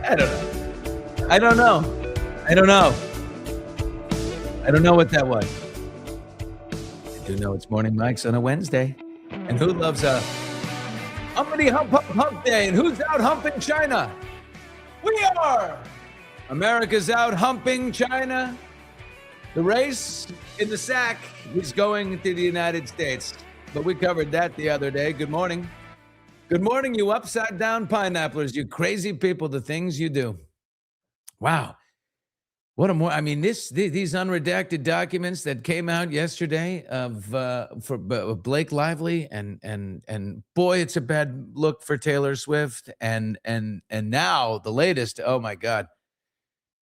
I don't know. I don't know. I don't know. I don't know what that was. I do know it's Morning Mike's on a Wednesday. And who loves a humpity hump hump hump day? And who's out humping China? We are. America's out humping China. The race in the sack is going to the United States. But we covered that the other day. Good morning. Good morning, you upside down pineapplers, you crazy people, the things you do. Wow. What a more, I mean, these unredacted documents that came out yesterday for Blake Lively and boy, it's a bad look for Taylor Swift. And now the latest, oh my God,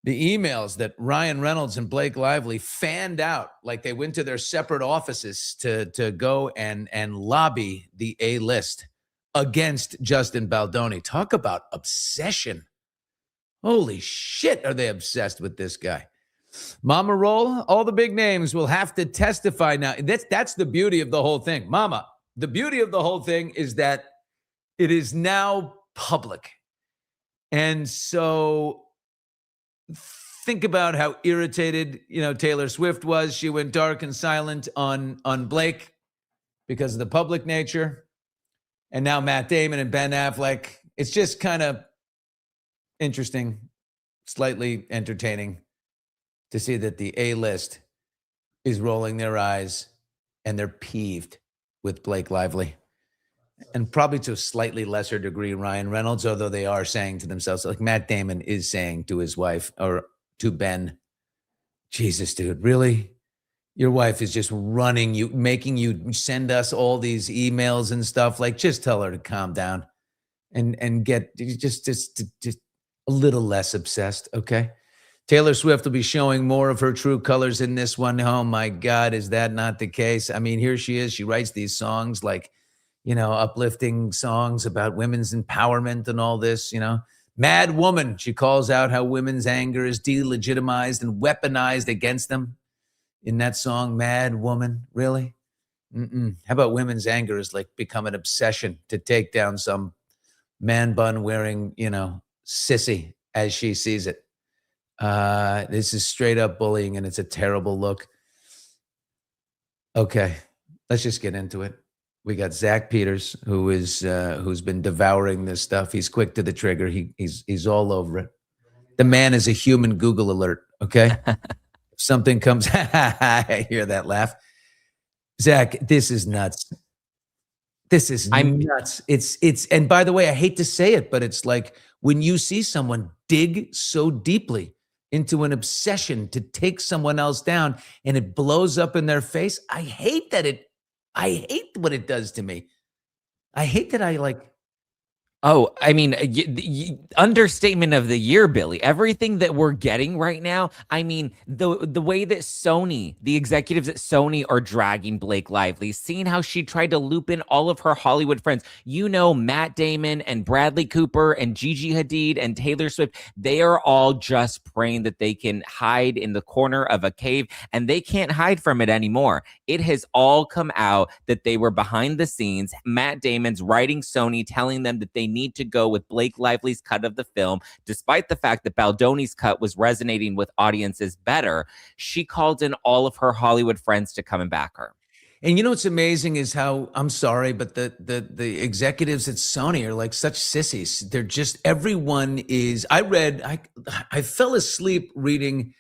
the emails that Ryan Reynolds and Blake Lively fanned out, like they went to their separate offices to go and lobby the A-list against Justin Baldoni. Talk about obsession. Holy shit, are they obsessed with this guy? Mama Roll, all the big names will have to testify now. That's the beauty of the whole thing. Mama, the beauty of the whole thing is that it is now public. And so think about how irritated, Taylor Swift was. She went dark and silent on Blake because of the public nature. And now Matt Damon and Ben Affleck. It's just kind of interesting, slightly entertaining to see that the A-list is rolling their eyes and they're peeved with Blake Lively. And probably to a slightly lesser degree, Ryan Reynolds, although they are saying to themselves, like Matt Damon is saying to his wife or to Ben, Jesus, dude, really? Your wife is just running you, making you send us all these emails and stuff. Like, just tell her to calm down and get just a little less obsessed, okay? Taylor Swift will be showing more of her true colors in this one. Oh my God, is that not the case? I mean, here she is. She writes these songs like, uplifting songs about women's empowerment and all this, Mad woman. She calls out how women's anger is delegitimized and weaponized against them in that song, Mad Woman. Really? How about women's anger is like become an obsession to take down some man bun wearing, sissy as she sees it. This is straight up bullying and it's a terrible look. Okay, let's just get into it. We got Zack Peters, who's been devouring this stuff. He's quick to the trigger. He's all over it. The man is a human Google alert. Okay, if something comes, I hear that laugh. Zack, this is nuts. This is nuts. It's and by the way, I hate to say it, but it's like when you see someone dig so deeply into an obsession to take someone else down and it blows up in their face. I hate what it does to me. I hate that Oh, I mean, understatement of the year, Billy. Everything that we're getting right now, I mean, the way that Sony, the executives at Sony are dragging Blake Lively, seeing how she tried to loop in all of her Hollywood friends. Matt Damon and Bradley Cooper and Gigi Hadid and Taylor Swift, they are all just praying that they can hide in the corner of a cave, and they can't hide from it anymore. It has all come out that they were behind the scenes. Matt Damon's writing Sony, telling them that they need to go with Blake Lively's cut of the film, despite the fact that Baldoni's cut was resonating with audiences better. She called in all of her Hollywood friends to come and back her. And what's amazing is how, I'm sorry, but the executives at Sony are like such sissies. They're just, everyone is, I fell asleep reading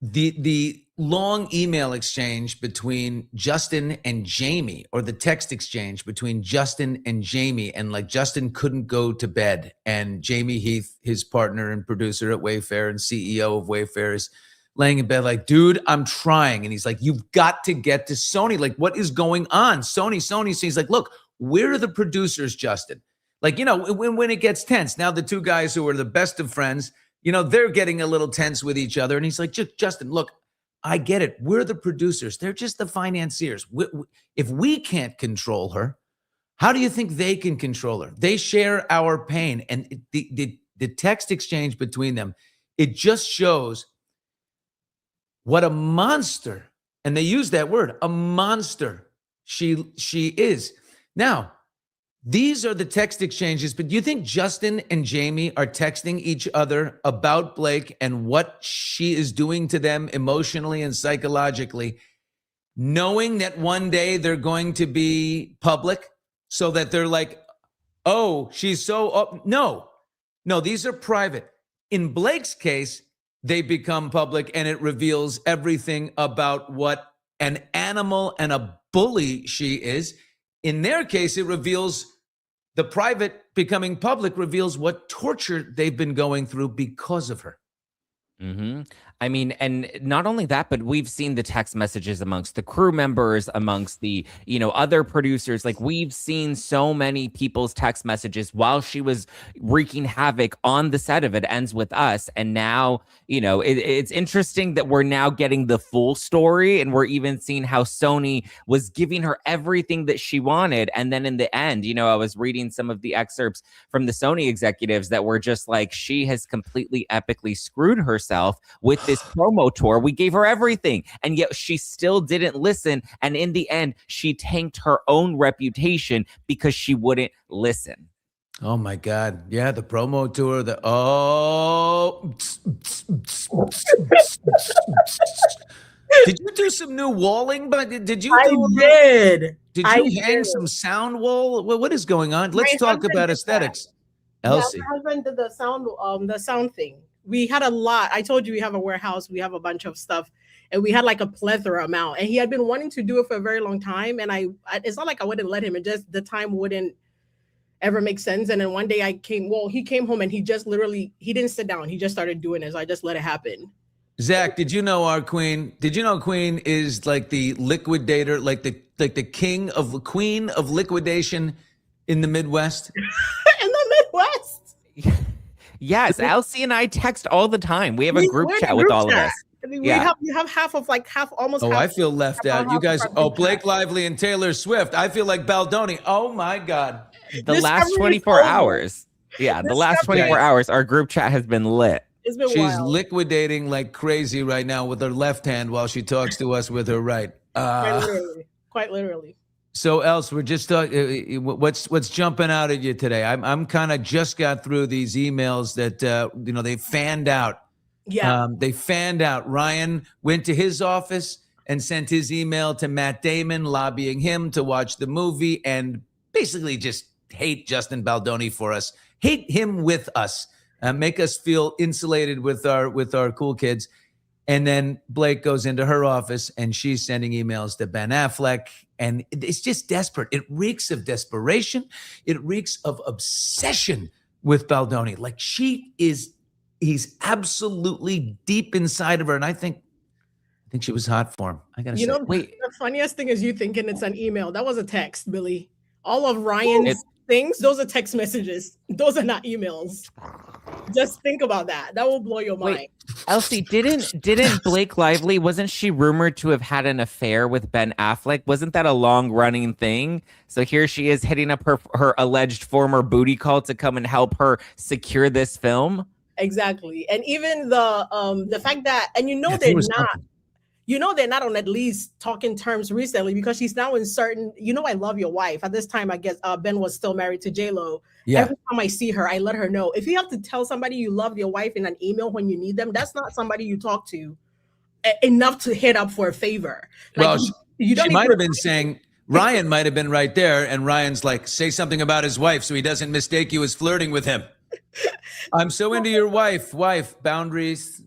the long email exchange between Justin and Jamie, or the text exchange between Justin and Jamie, and like Justin couldn't go to bed, and Jamie Heath, his partner and producer at Wayfair and CEO of Wayfair, is laying in bed like, dude, I'm trying. And he's like, you've got to get to Sony. Like, what is going on? Sony. So he's like, look, where are the producers, Justin? Like, when it gets tense, now the two guys who are the best of friends, they're getting a little tense with each other. And he's like, Justin, look, I get it. We're the producers. They're just the financiers. If we can't control her, how do you think they can control her? They share our pain. And the text exchange between them, it just shows what a monster, and they use that word, a monster She is. Now, these are the text exchanges, but do you think Justin and Jamie are texting each other about Blake and what she is doing to them emotionally and psychologically, knowing that one day they're going to be public, so that they're like, oh, she's so up? No, these are private. In Blake's case, they become public and it reveals everything about what an animal and a bully she is. In their case, it reveals, the private becoming public reveals what torture they've been going through because of her. Mm-hmm. I mean, and not only that, but we've seen the text messages amongst the crew members, amongst the, other producers. Like, we've seen so many people's text messages while she was wreaking havoc on the set of It Ends With Us. And now, it's interesting that we're now getting the full story, and we're even seeing how Sony was giving her everything that she wanted. And then in the end, I was reading some of the excerpts from the Sony executives that were just like, she has completely epically screwed herself with this promo tour. We gave her everything, and yet she still didn't listen. And in the end, she tanked her own reputation because she wouldn't listen. Oh my God. Yeah, the promo tour, Did you do some new walling? But did you? I did. Did you hang some sound wall? What is going on? Let's talk about aesthetics. Elsie. Yeah, my husband did the sound thing. We had a lot. I told you we have a warehouse. We have a bunch of stuff, and we had like a plethora amount. And he had been wanting to do it for a very long time. And it's not like I wouldn't let him. It just, the time wouldn't ever make sense. And then one day he came home and he just literally, he didn't sit down. He just started doing it. So I just let it happen. Zach, did you know our queen? Did you know Queen is like the liquidator, like the queen of liquidation in the Midwest? In the Midwest? Yes, Elsie and I text all the time. We have a group chat with all of us. You have half, almost. Oh, half, I feel left out. You guys, Blake Lively and Taylor Swift. I feel like Baldoni. Oh my God. The last 24 hours. Yeah, the last 24 hours, our group chat has been lit. It's been She's wild. liquidating like crazy right now with her left hand while she talks to us with her right. Quite literally. So, Else, we're just talking. What's jumping out at you today? I'm kind of just got through these emails that they fanned out. Yeah. They fanned out. Ryan went to his office and sent his email to Matt Damon, lobbying him to watch the movie and basically just hate Justin Baldoni for us, hate him with us, make us feel insulated with our cool kids. And then Blake goes into her office and she's sending emails to Ben Affleck. And it's just desperate. It reeks of desperation. It reeks of obsession with Baldoni. Like he's absolutely deep inside of her. And I think she was hot for him. I gotta say. Wait. The funniest thing is you thinking it's an email. That was a text, Billy. All of Ryan's things, those are text messages. Those are not emails. Just think about that. That will blow your mind. Wait, Elsie, didn't Blake Lively, wasn't she rumored to have had an affair with Ben Affleck? Wasn't that a long-running thing? So here she is hitting up her alleged former booty call to come and help her secure this film. Exactly. And even the fact that, and they're not on at least talking terms recently, because she's now in certain, I love your wife. At this time, I guess Ben was still married to J-Lo. Yeah. Every time I see her, I let her know. If you have to tell somebody you love your wife in an email when you need them, that's not somebody you talk to enough to hit up for a favor. Like, well, she might have been saying, Ryan might have been right there. And Ryan's like, say something about his wife so he doesn't mistake you as flirting with him. I'm so into your wife, boundaries.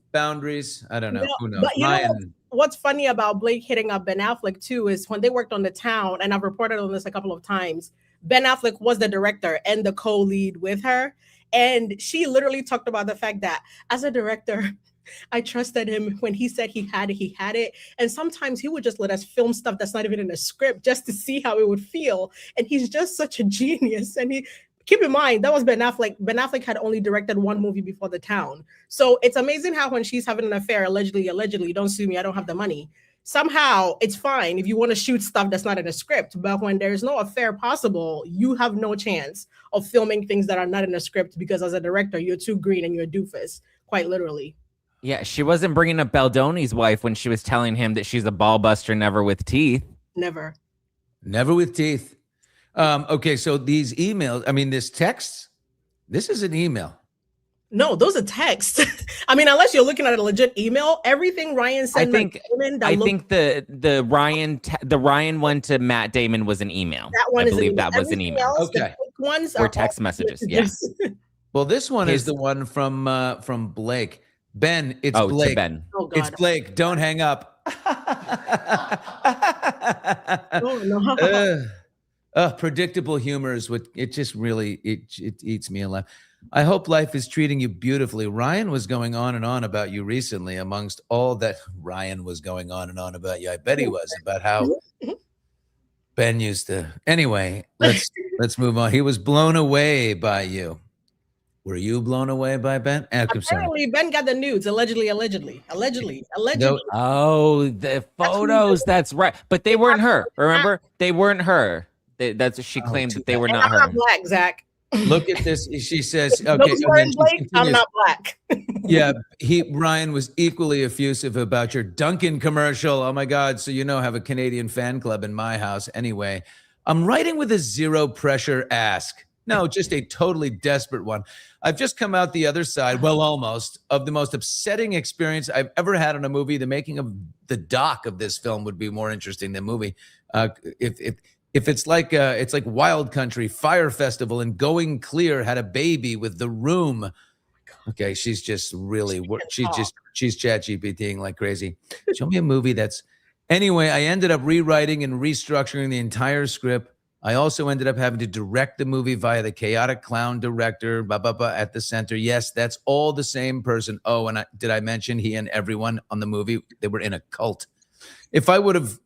I don't know. Who knows? But Ryan. What's funny about Blake hitting up Ben Affleck too is when they worked on The Town, and I've reported on this a couple of times, Ben Affleck was the director and the co-lead with her. And she literally talked about the fact that as a director, I trusted him. When he said he had it. And sometimes he would just let us film stuff that's not even in a script just to see how it would feel. And he's just such a genius. And keep in mind, that was Ben Affleck. Ben Affleck had only directed one movie before The Town. So it's amazing how when she's having an affair, allegedly, don't sue me, I don't have the money. Somehow it's fine if you want to shoot stuff that's not in a script. But when there's no affair possible, you have no chance of filming things that are not in a script, because as a director, you're too green and you're a doofus, quite literally. Yeah, she wasn't bringing up Baldoni's wife when she was telling him that she's a ball buster, never with teeth. Never. Never with teeth. Okay, so these emails, I mean, this text, this is an email. No, those are texts. I mean, unless you're looking at a legit email, everything Ryan sent. I think the Ryan one to Matt Damon was an email. That one I believe that was Everything an email. else, Okay. the ones or are text messages. Yeah. Well, this one is the one from Blake. Ben, it's Blake. To Ben. Oh, God. It's Blake. Don't hang up. Oh, no. Predictable humor is what it just really it eats me alive. I hope life is treating you beautifully. Ryan was going on and on about you recently. Amongst all that, Ryan was going on and on about you. I bet he was, about how Ben used to. Anyway, let's move on. He was blown away by you. Were you blown away by Ben? Apparently, Ben got the nudes. Allegedly. No. Oh, the photos. That's right. But they weren't her. Remember? They weren't her. That's what she claimed that they were not her. I'm not black, Zach. Look at this. She says, okay. Those words, Blake, I'm not black. Yeah, Ryan was equally effusive about your Dunkin' commercial. Oh my God. So have a Canadian fan club in my house. Anyway, I'm writing with a zero pressure ask. No, just a totally desperate one. I've just come out the other side, well, almost, of the most upsetting experience I've ever had on a movie. The making of the doc of this film would be more interesting than movie. If it's like Wild Country, Fire Festival, and Going Clear had a baby with The Room. Okay, she's just really, she's chat GPTing like crazy. Show me a movie that's, anyway, I ended up rewriting and restructuring the entire script. I also ended up having to direct the movie via the chaotic clown director, at the center. Yes, that's all the same person. Oh, and did I mention he and everyone on the movie, they were in a cult. If I would have,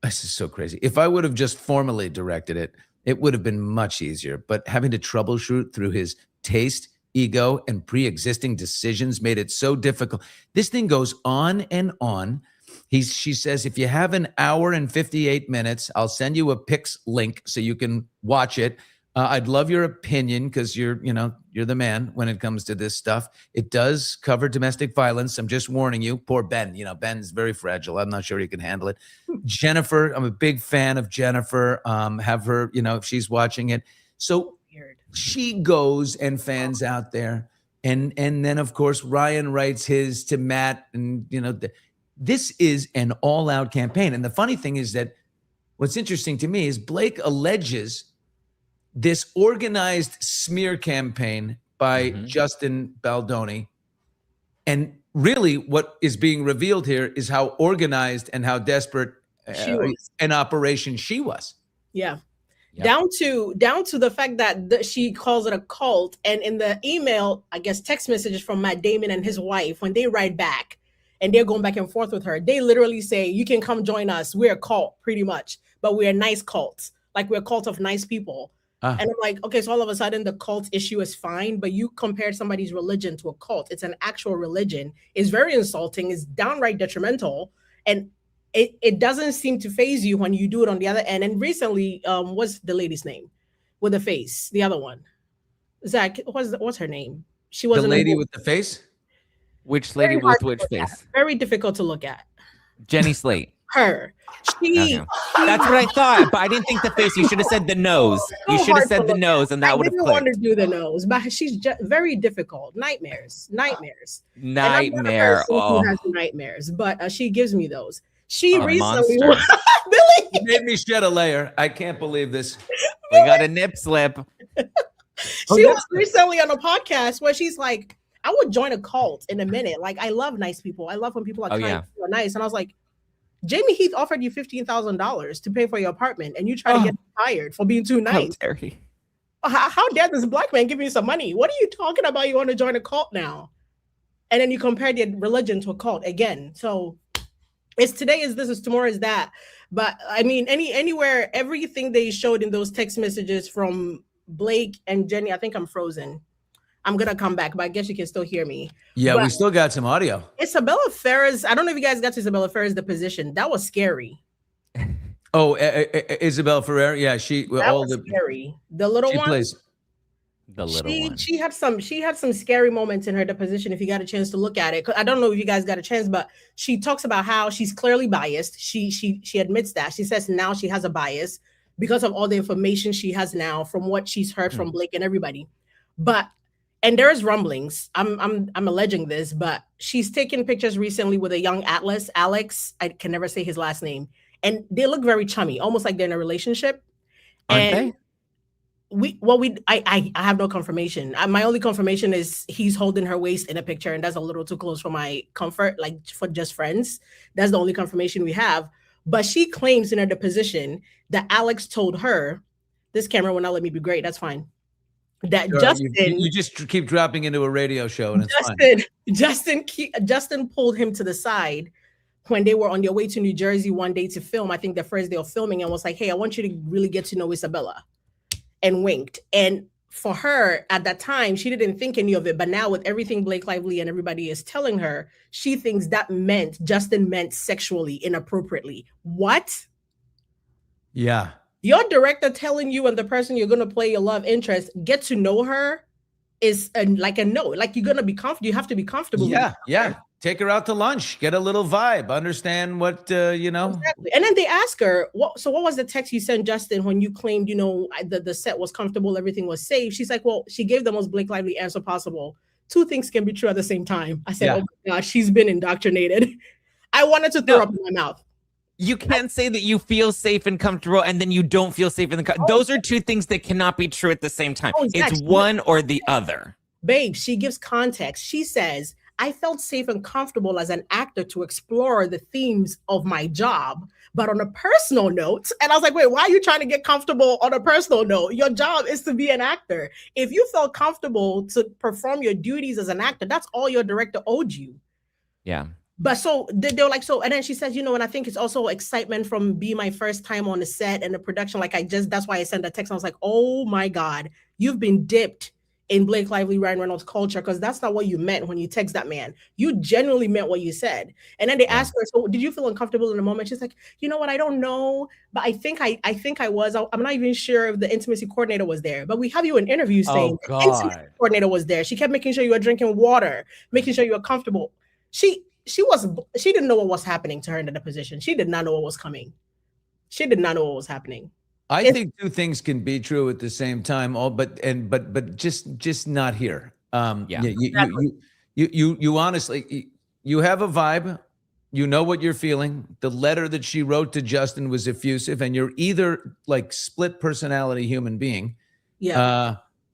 this is so crazy. If I would have just formally directed it, it would have been much easier. But having to troubleshoot through his taste, ego, and pre-existing decisions made it so difficult. This thing goes on and on. She says, if you have an hour and 58 minutes, I'll send you a Pix link so you can watch it. I'd love your opinion because you're the man when it comes to this stuff. It does cover domestic violence. I'm just warning you. Poor Ben. Ben's very fragile. I'm not sure he can handle it. Jennifer, I'm a big fan of Jennifer. Have her, if she's watching it. So she goes and fans out there. And then, of course, Ryan writes his to Matt. And, this is an all-out campaign. And the funny thing is that what's interesting to me is Blake alleges this organized smear campaign by Justin Baldoni. And really what is being revealed here is how organized and how desperate an operation she was. Yeah. Yep. Down to the fact that she calls it a cult. And in the email, I guess text messages from Matt Damon and his wife, when they write back, and they're going back and forth with her, they literally say, you can come join us. We're a cult, pretty much. But we're a nice cult. Like, we're a cult of nice people. And I'm like, okay, so all of a sudden the cult issue is fine, but you compared somebody's religion to a cult. It's an actual religion. It's very insulting. It's downright detrimental. And it doesn't seem to faze you when you do it on the other end. And recently, what's the lady's name with the face? The other one. Zach, what's her name? She was the lady with the face? Which lady with which face? Very difficult to look at. Jenny Slate. Her. That's what I thought, but I didn't think the face. You should have said the nose. You should have said the nose, and that would have clicked. I didn't want to do the nose, but she's just very difficult. Nightmares. Nightmare. Who has nightmares? But she gives me those. She recently, Billy, you made me shed a layer. I can't believe this. We got a nip slip. She was recently on a podcast where she's like, I would join a cult in a minute. Like, I love nice people. I love when people are kind and nice. And I was like, Jamie Heath offered you $15,000 to pay for your apartment, and you try to get fired for being too nice. How dare this black man give you some money? What are you talking about? You want to join a cult now? And then you compare the religion to a cult again. So it's today is this, is tomorrow is that. But I mean, anywhere, everything they showed in those text messages from Blake and Jenny, I think I'm frozen. I'm going to come back, but I guess you can still hear me. Yeah, but we still got some audio. Isabella Ferris, I don't know if you guys got to Isabella Ferris, Deposition. That was scary. Oh, Isabella Ferrer. Yeah, that was scary. The little one. Plays the little one. She had some scary moments in her Deposition if you got a chance to look at it. I don't know if you guys got a chance, but she talks about how she's clearly biased. She admits that. She says now she has a bias. because of all the information she has now from what she's heard from Blake and everybody. And there's rumblings. I'm alleging this, but she's taken pictures recently with a young Alex. I can never say his last name, and they look very chummy, almost like they're in a relationship. Aren't and they? I have no confirmation. My only confirmation is he's holding her waist in a picture, and that's a little too close for my comfort, like for just friends. That's the only confirmation we have. But she claims in her deposition that Alex told her, "This camera will not let me be great. That's fine." That Justin, you just keep dropping into a radio show, and it's fine. Justin pulled him to the side when they were on their way to New Jersey one day to film. I think the first day of filming, and was like, "Hey, I want you to really get to know Isabella," and winked. And for her at that time, she didn't think any of it. But now with everything Blake Lively and everybody is telling her, she thinks that Justin meant sexually inappropriately. What? Yeah. Your director telling you and the person you're going to play your love interest, get to know her is like a no. Like you're going to be comfortable. You have to be comfortable. Yeah. Yeah. Take her out to lunch, get a little vibe, understand what, Exactly. And then they ask her, what was the text you sent Justin when you claimed, the set was comfortable, everything was safe? She's like, well, she gave the most Blake Lively answer possible. Two things can be true at the same time. I said, Oh my gosh, she's been indoctrinated. I wanted to throw up in my mouth. You can't say that you feel safe and comfortable and then you don't feel safe and those are two things that cannot be true at the same time. Exactly. It's one or the other. Babe, she gives context. She says, I felt safe and comfortable as an actor to explore the themes of my job, but on a personal note. And I was like, wait, why are you trying to get comfortable on a personal note? Your job is to be an actor. If you felt comfortable to perform your duties as an actor, that's all your director owed you. Yeah. But so they're like, and then she says, and I think it's also excitement from being my first time on the set and the production. Like that's why I sent that text. I was like, oh my God, you've been dipped in Blake Lively, Ryan Reynolds culture, because that's not what you meant when you text that man. You genuinely meant what you said. And then they asked her, so did you feel uncomfortable in the moment? She's like, you know what, I don't know, but I think I was. I'm not even sure if the intimacy coordinator was there, but we have you in interviews saying the intimacy coordinator was there. She kept making sure you were drinking water, making sure you were comfortable. She didn't know what was happening to her in the deposition. She did not know what was coming. She did not know what was happening. I think two things can be true at the same time. But just not here. You honestly, you have a vibe. You know what you're feeling. The letter that she wrote to Justin was effusive, and you're either like split personality human being,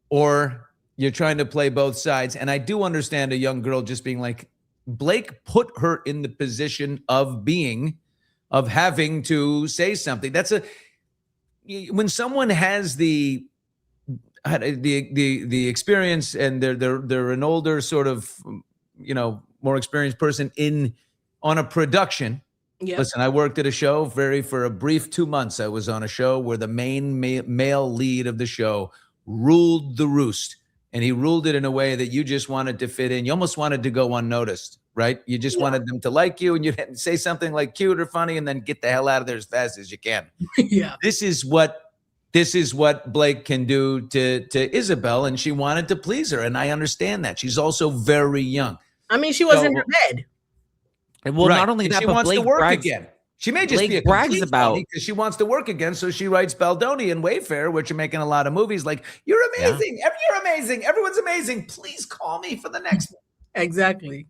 or you're trying to play both sides. And I do understand a young girl just being like, Blake put her in the position of having to say something. When someone has the experience and they're an older sort of, more experienced person on a production. Yep. Listen, I worked at a show for a brief 2 months. I was on a show where the main male lead of the show ruled the roost. And he ruled it in a way that you just wanted to fit in. You almost wanted to go unnoticed, right? You just wanted them to like you, and you'd say something like cute or funny and then get the hell out of there as fast as you can. Yeah. This is what Blake can do to Isabel, and she wanted to please her, and I understand that. She's also very young. I mean, she was in her bed. Well, not only that, she but wants Blake to work brags, again. She may just Blake be a brags about because she wants to work again, so she writes Baldoni and Wayfair, which are making a lot of movies. Like, you're amazing, you're amazing, everyone's amazing. Please call me for the next one. Exactly.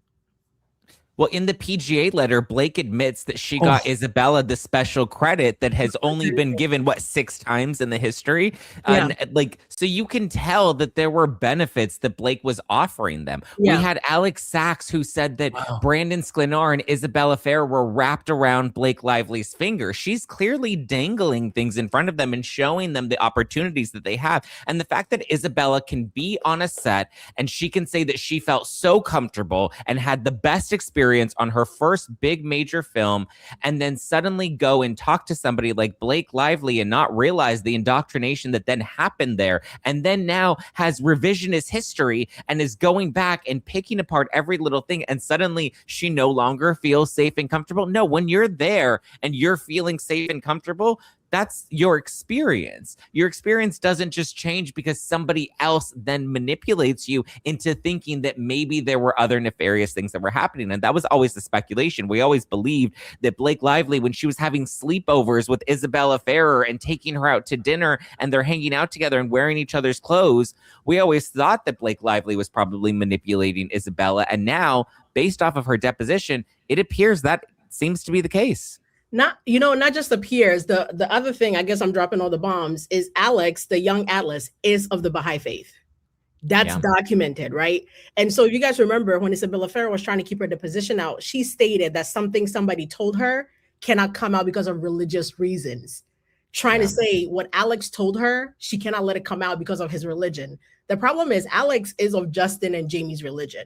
Well, in the PGA letter, Blake admits that she got Isabella the special credit that has only been given, 6 times in the history? Yeah. And so you can tell that there were benefits that Blake was offering them. Yeah. We had Alex Sachs who said that Brandon Sklenar and Isabella Fair were wrapped around Blake Lively's finger. She's clearly dangling things in front of them and showing them the opportunities that they have. And the fact that Isabella can be on a set and she can say that she felt so comfortable and had the best experience on her first big major film, and then suddenly go and talk to somebody like Blake Lively and not realize the indoctrination that then happened there, and then now has revisionist history and is going back and picking apart every little thing, and suddenly she no longer feels safe and comfortable. No, when you're there and you're feeling safe and comfortable, that's your experience. Your experience doesn't just change because somebody else then manipulates you into thinking that maybe there were other nefarious things that were happening. And that was always the speculation. We always believed that Blake Lively, when she was having sleepovers with Isabella Ferrer and taking her out to dinner and they're hanging out together and wearing each other's clothes, we always thought that Blake Lively was probably manipulating Isabella. And now, based off of her deposition, it appears that seems to be the case. Not just the peers. The other thing, I guess I'm dropping all the bombs, is Alex, the young Atlas, is of the Baha'i faith. That's documented, right? And so if you guys remember when Isabella Ferrer was trying to keep her deposition out, she stated that something somebody told her cannot come out because of religious reasons. Trying to say what Alex told her, she cannot let it come out because of his religion. The problem is Alex is of Justin and Jamie's religion.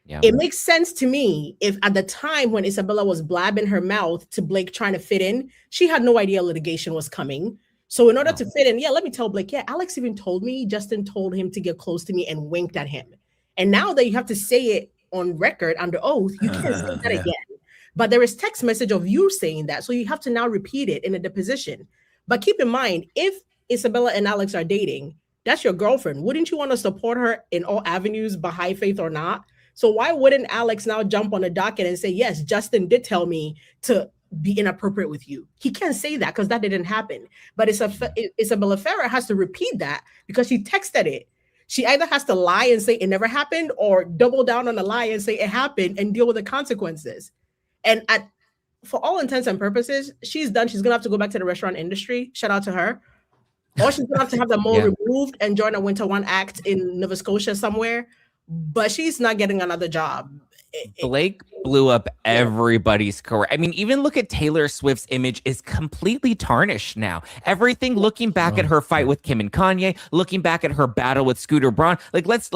Yeah. It makes sense to me if at the time when Isabella was blabbing her mouth to Blake trying to fit in, she had no idea litigation was coming. So in order to fit in, let me tell Blake, Alex even told me, Justin told him to get close to me and winked at him. And now that you have to say it on record under oath, you can't say that again. But there is text message of you saying that. So you have to now repeat it in a deposition. But keep in mind, if Isabella and Alex are dating, that's your girlfriend. Wouldn't you want to support her in all avenues, Baha'i faith or not? So why wouldn't Alex now jump on the docket and say, yes, Justin did tell me to be inappropriate with you? He can't say that because that didn't happen. But Isabella Ferrer has to repeat that because she texted it. She either has to lie and say it never happened or double down on the lie and say it happened and deal with the consequences. And for all intents and purposes, she's done. She's going to have to go back to the restaurant industry. Shout out to her. Or she's going to have the mole removed and join a Winter One act in Nova Scotia somewhere. But she's not getting another job. Blake blew up everybody's career. I mean, even look at Taylor Swift's image is completely tarnished now. Everything, looking back at her fight with Kim and Kanye, looking back at her battle with Scooter Braun. Like, let's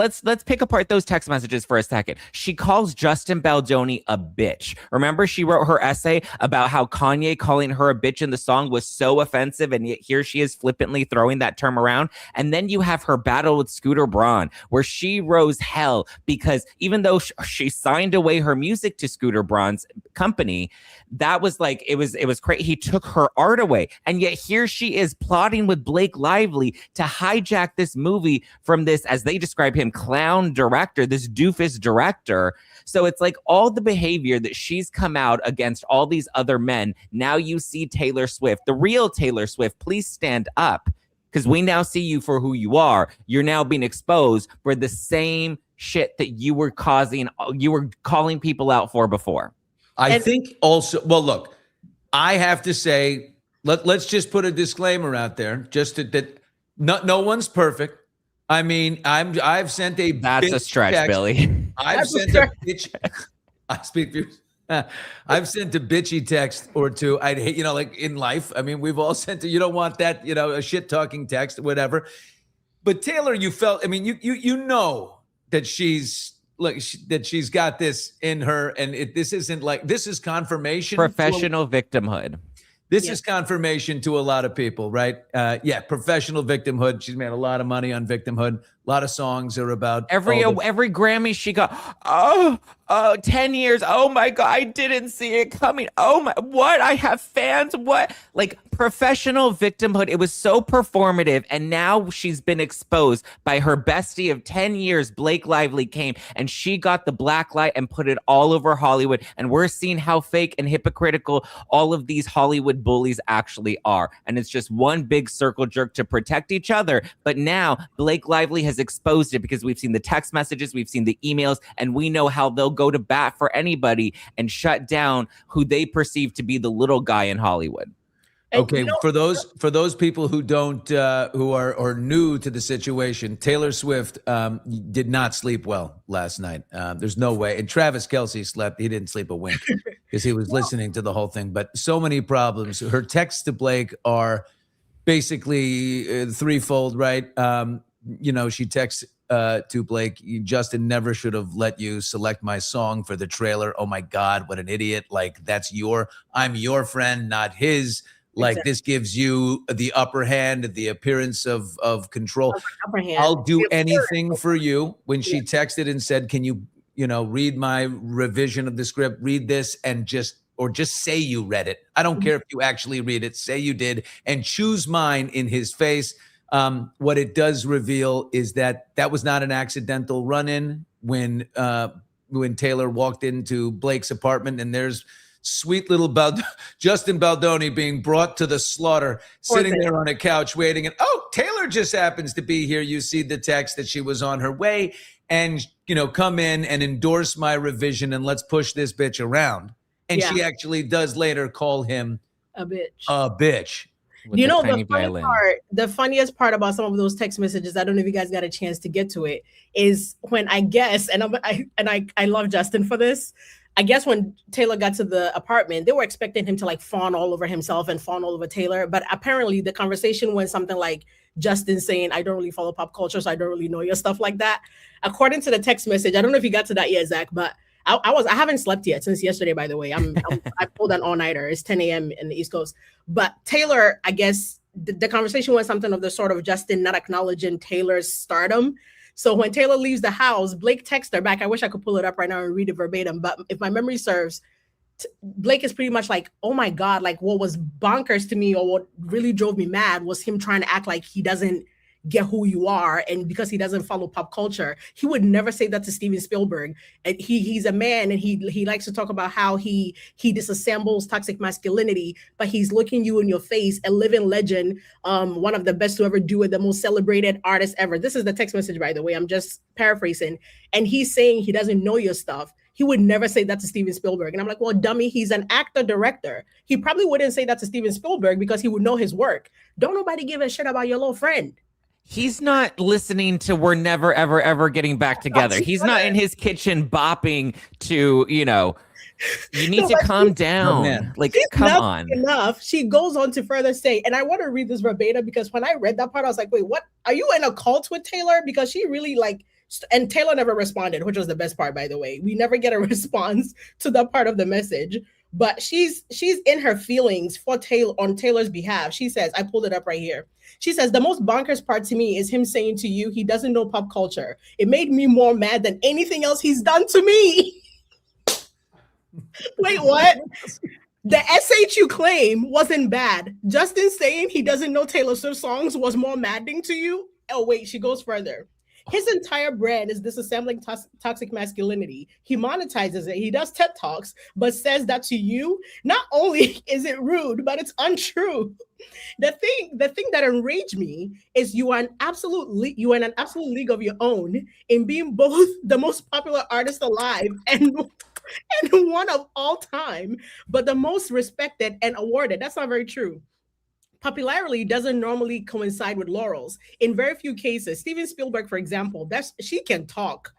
pick apart those text messages for a second. She calls Justin Baldoni a bitch. Remember, she wrote her essay about how Kanye calling her a bitch in the song was so offensive, and yet here she is flippantly throwing that term around. And then you have her battle with Scooter Braun, where she rose hell because even though she signed away her music to Scooter Braun's company, that was like, it was crazy. He took her art away. And yet here she is plotting with Blake Lively to hijack this movie from this, as they describe him, clown director, this doofus director. So it's like all the behavior that she's come out against all these other men. Now you see Taylor Swift, the real Taylor Swift, please stand up, because we now see you for who you are. You're now being exposed for the same shit that you were calling people out for before. I think also, well, look, I have to say, let's just put a disclaimer out there, just that no one's perfect. I mean, I've sent a that's a stretch, text. Billy. I've sent a bitch. I speak for you. I've sent a bitchy text or two. I'd hate, like in life. I mean, we've all sent you don't want that, a shit talking text, whatever. But Taylor, you felt, I mean, you know that she's got this in her, and this is confirmation. Professional victimhood. This is confirmation to a lot of people, right? Professional victimhood. She's made a lot of money on victimhood. A lot of songs are about every Grammy she got. 10 years. Oh my God, I didn't see it coming. Oh my, what? I have fans. What? Like professional victimhood. It was so performative. And now she's been exposed by her bestie of 10 years. Blake Lively came and she got the black light and put it all over Hollywood. And we're seeing how fake and hypocritical all of these Hollywood bullies actually are. And it's just one big circle jerk to protect each other. But now Blake Lively has exposed it because we've seen the text messages, we've seen the emails, and we know how they'll go to bat for anybody and shut down who they perceive to be the little guy in Hollywood. Okay, for those people who don't who are new to the situation, Taylor Swift did not sleep well last night. There's no way. And Travis Kelce slept. He didn't sleep a wink because he was listening to the whole thing. But so many problems. Her texts to Blake are basically threefold, right? She texts to Blake, Justin never should have let you select my song for the trailer. Oh my God, what an idiot. Like I'm your friend, not his. Like exactly. This gives you the upper hand, the appearance of control. I'll do anything for you. When she texted and said, can you read my revision of the script, read this and just or just say you read it. I don't care if you actually read it. Say you did, and choose mine in his face. What it does reveal is that was not an accidental run-in when Taylor walked into Blake's apartment, and there's sweet little Justin Baldoni being brought to the slaughter, sitting there on a couch waiting. And Taylor just happens to be here. You see the text that she was on her way, and come in and endorse my revision, and let's push this bitch around. And she actually does later call him a bitch. The funniest part about some of those text messages, I don't know if you guys got a chance to get to it, is when I guess, and I love Justin for this. I guess when Taylor got to the apartment, they were expecting him to like fawn all over himself and fawn all over Taylor. But apparently the conversation went something like Justin saying, I don't really follow pop culture, so I don't really know your stuff like that. According to the text message, I don't know if you got to that yet, Zach, but I haven't slept yet since yesterday, by the way. I pulled an all-nighter. It's 10 a.m. in the East Coast. But Taylor, I guess the conversation was something of the sort of Justin not acknowledging Taylor's stardom. So when Taylor leaves the house, Blake texts her back. I wish I could pull it up right now and read it verbatim. But if my memory serves, Blake is pretty much like, oh my God, like what was bonkers to me or what really drove me mad was him trying to act like he doesn't get who you are, and because he doesn't follow pop culture. He would never say that to Steven Spielberg. And he's a man, and he likes to talk about how he disassembles toxic masculinity, but he's looking you in your face, a living legend, one of the best to ever do it, the most celebrated artist ever. This is the text message, by the way. I'm just paraphrasing. And he's saying he doesn't know your stuff. He would never say that to Steven Spielberg. And I'm like, well, dummy, he's an actor director. He probably wouldn't say that to Steven Spielberg because he would know his work. Don't nobody give a shit about your little friend. He's not listening to "We're never, ever, ever getting back together." He's not in his kitchen bopping to, you need to calm down. Like, come on. Enough. She goes on to further say, and I want to read this verbatim because when I read that part, I was like, wait, what? Are you in a cult with Taylor? Because she really and Taylor never responded, which was the best part, by the way. We never get a response to that part of the message. But she's in her feelings for Taylor on Taylor's behalf. She says, I pulled it up right here. She says, the most bonkers part to me is him saying to you, he doesn't know pop culture. It made me more mad than anything else he's done to me. Wait, what? The SH you claim wasn't bad. Justin saying he doesn't know Taylor Swift songs was more maddening to you? Oh, wait, she goes further. His entire brand is disassembling toxic masculinity. He monetizes it. He does TED Talks, but says that to you. Not only is it rude, but it's untrue. The thing that enraged me is you are in an absolute league of your own in being both the most popular artist alive and one of all time, but the most respected and awarded. That's not very true. Popularity doesn't normally coincide with laurels. In very few cases, Steven Spielberg, for example, she can talk.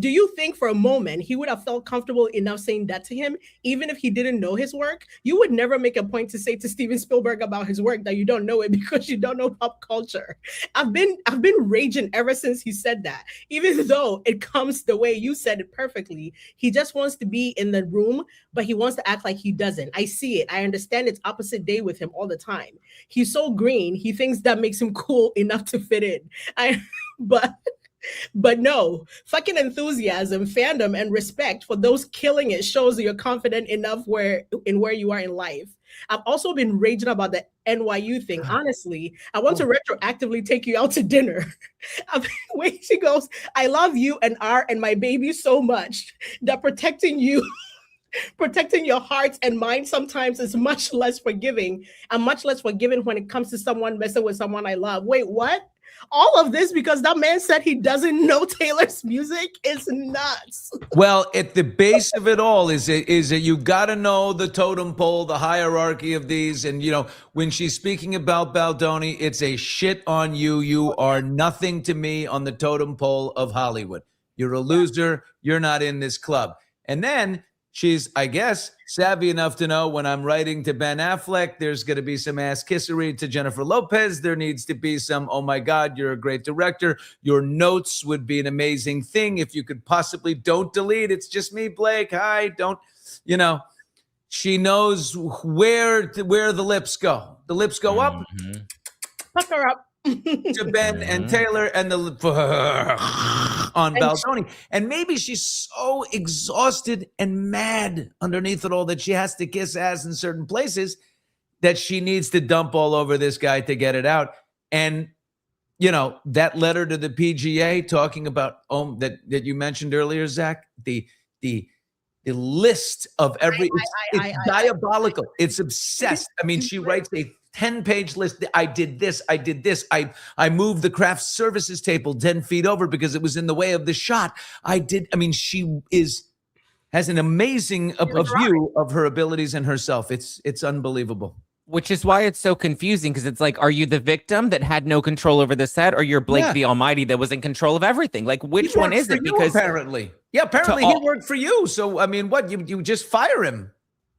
Do you think for a moment he would have felt comfortable enough saying that to him, even if he didn't know his work? You would never make a point to say to Steven Spielberg about his work that you don't know it because you don't know pop culture. I've been raging ever since he said that, even though it comes the way you said it perfectly. He just wants to be in the room, but he wants to act like he doesn't. I see it. I understand it's opposite day with him all the time. He's so green. He thinks that makes him cool enough to fit in. But no, fucking enthusiasm, fandom, and respect for those killing it shows that you're confident enough where you are in life. I've also been raging about the NYU thing. Honestly, I want to retroactively take you out to dinner. Wait, she goes, I love you and my baby so much that protecting your hearts and minds sometimes is much less forgiving. I'm much less forgiving when it comes to someone messing with someone I love. Wait, what? All of this because that man said he doesn't know Taylor's music is nuts. Well, at the base of it all is that you got to know the totem pole, the hierarchy of these. And, when she's speaking about Baldoni, it's a shit on you. You are nothing to me on the totem pole of Hollywood. You're a loser. You're not in this club. And then she's, I guess, savvy enough to know when I'm writing to Ben Affleck, there's going to be some ass kissery to Jennifer Lopez. There needs to be some, oh my God, you're a great director. Your notes would be an amazing thing if you could possibly don't delete. It's just me, Blake. Hi, don't, she knows where the lips go. The lips go up. Pucker up. to Ben and Taylor and the on Baldoni. And maybe she's so exhausted and mad underneath it all that she has to kiss ass in certain places that she needs to dump all over this guy to get it out. And you know, that letter to the PGA talking about that you mentioned earlier, Zach, the list of every it's diabolical. It's obsessed. I mean, she writes a 10-page list. I did this. I did this. I moved the craft services table 10 feet over because it was in the way of the shot. I mean, she has an amazing view of her abilities and herself. It's unbelievable. Which is why it's so confusing, because it's like, are you the victim that had no control over the set, or you're Blake the Almighty that was in control of everything? Like, which one is it? Because apparently, he worked for you. So I mean, what you just fire him?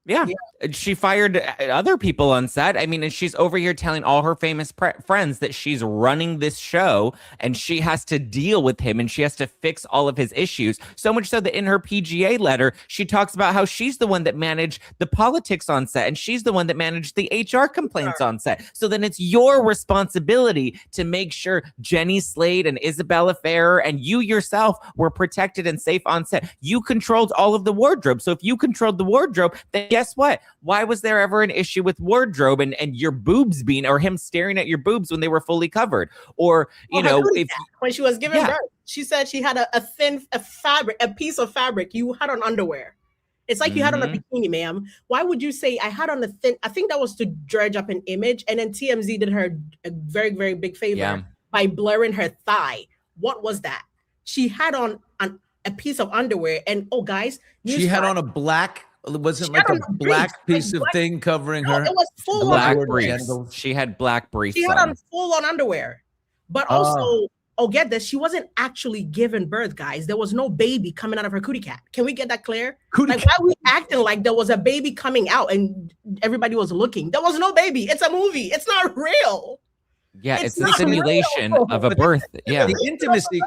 Yeah. She fired other people on set. I mean, and she's over here telling all her famous friends that she's running this show and she has to deal with him and she has to fix all of his issues. So much so that in her PGA letter, she talks about how she's the one that managed the politics on set and she's the one that managed the HR complaints on set. So then it's your responsibility to make sure Jenny Slade and Isabella Ferrer and you yourself were protected and safe on set. You controlled all of the wardrobe. So if you controlled the wardrobe, then guess what? Why was there ever an issue with wardrobe and your boobs being, or him staring at your boobs when they were fully covered? Or, you know, if when she was giving birth, she said she had a piece of fabric. You had on underwear. It's like you had on a bikini, ma'am. Why would you say I had on a thin? I think that was to dredge up an image. And then TMZ did her a very, very big favor by blurring her thigh. What was that? She had on a piece of underwear. And guys, she had on a black. It wasn't like a black piece of thing covering her. It was full black briefs. She had black briefs. She had on full on underwear. But also, get this, she wasn't actually giving birth, guys. There was no baby coming out of her cootie cat. Can we get that clear? Why are we acting like there was a baby coming out and everybody was looking? There was no baby. It's a movie. It's not real. Yeah, it's a simulation of a birth. Yeah. The intimacy.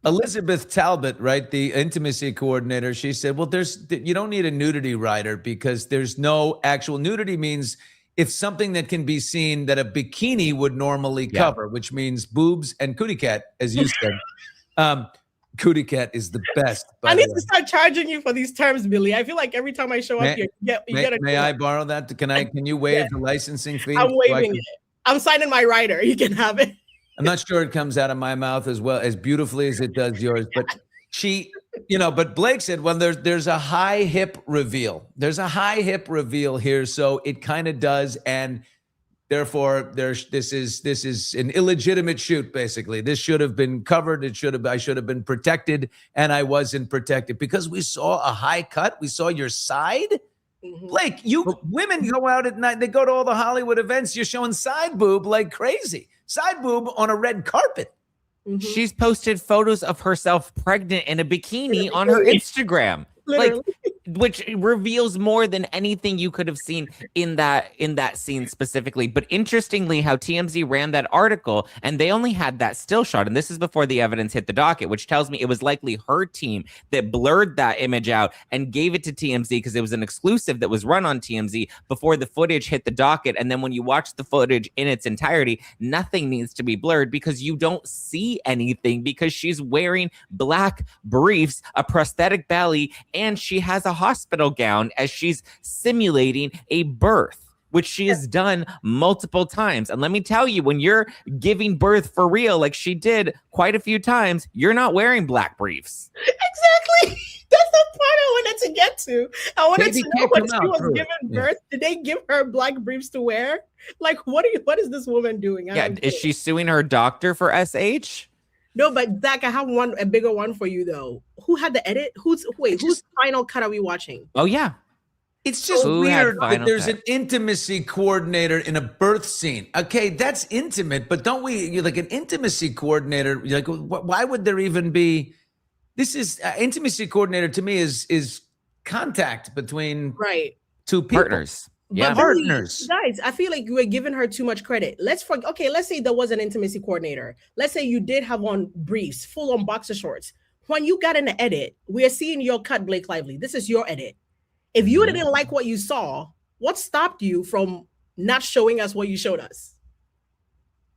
Elizabeth Talbot, right, the intimacy coordinator, she said, well, you don't need a nudity rider because there's no actual nudity means if something that can be seen that a bikini would normally cover, which means boobs and cootie cat, as you said. Cootie cat is the best. I need to start charging you for these terms, Billy. I feel like every time I show up here, you get a. May I borrow that? Can you waive the licensing fee? I'm waiving it. I'm signing my rider. You can have it. I'm not sure it comes out of my mouth as well, as beautifully as it does yours, but but Blake said, well, there's a high hip reveal. There's a high hip reveal here. So it kind of does. And therefore this is an illegitimate shoot. Basically, this should have been covered. I should have been protected. And I wasn't protected because we saw a high cut. We saw your side. Blake, women go out at night. They go to all the Hollywood events. You're showing side boob like crazy. Side boob on a red carpet. She's posted photos of herself pregnant in a bikini on her Instagram. Literally. Which reveals more than anything you could have seen in that scene specifically. But interestingly, how TMZ ran that article and they only had that still shot. And this is before the evidence hit the docket, which tells me it was likely her team that blurred that image out and gave it to TMZ because it was an exclusive that was run on TMZ before the footage hit the docket. And then when you watch the footage in its entirety, nothing needs to be blurred because you don't see anything because she's wearing black briefs, a prosthetic belly, and she has a hospital gown as she's simulating a birth, which she has done multiple times. And let me tell you, when you're giving birth for real, like she did quite a few times, you're not wearing black briefs. Exactly. That's the part I wanted to get to. I wanted to know when she was giving birth, did they give her black briefs to wear? Like, what is this woman doing? Is she suing her doctor for SH? No, but Zach, I have a bigger one for you though. Who had the edit? Whose final cut are we watching? Oh yeah. It's just weird that there's an intimacy coordinator in a birth scene. Okay, that's intimate, but don't you're like an intimacy coordinator, you're like, why would there even be, this is, intimacy coordinator to me is contact between two people. Partners. Yeah, partners. Guys, I feel like you were giving her too much credit. Let's say there was an intimacy coordinator. Let's say you did have on briefs, full on boxer shorts. When you got in the edit, we are seeing your cut, Blake Lively. This is your edit. If you didn't like what you saw, what stopped you from not showing us what you showed us?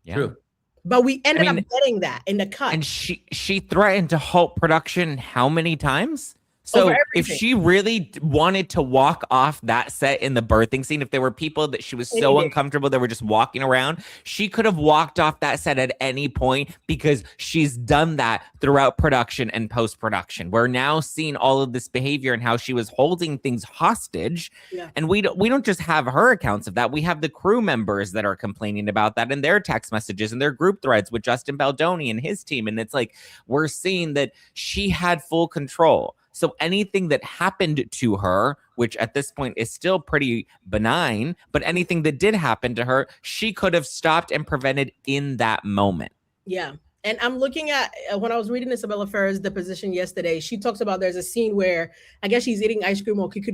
Yeah. True. But we ended up getting that in the cut. And she threatened to halt production how many times? Over So everything. if she really wanted to walk off that set in the birthing scene, if there were people that she was so uncomfortable they were just walking around, she could have walked off that set at any point, because she's done that throughout production and post-production. We're now seeing all of this behavior and how she was holding things hostage. Yeah. And we don't just have her accounts of that. We have the crew members that are complaining about that in their text messages and their group threads with Justin Baldoni and his team. And it's like, we're seeing that she had full control. So anything that happened to her, which at this point is still pretty benign, but anything that did happen to her, she could have stopped and prevented in that moment. Yeah. And I'm looking at, when I was reading Isabella Ferrer's Deposition yesterday, she talks about there's a scene where I guess she's eating ice cream or cookie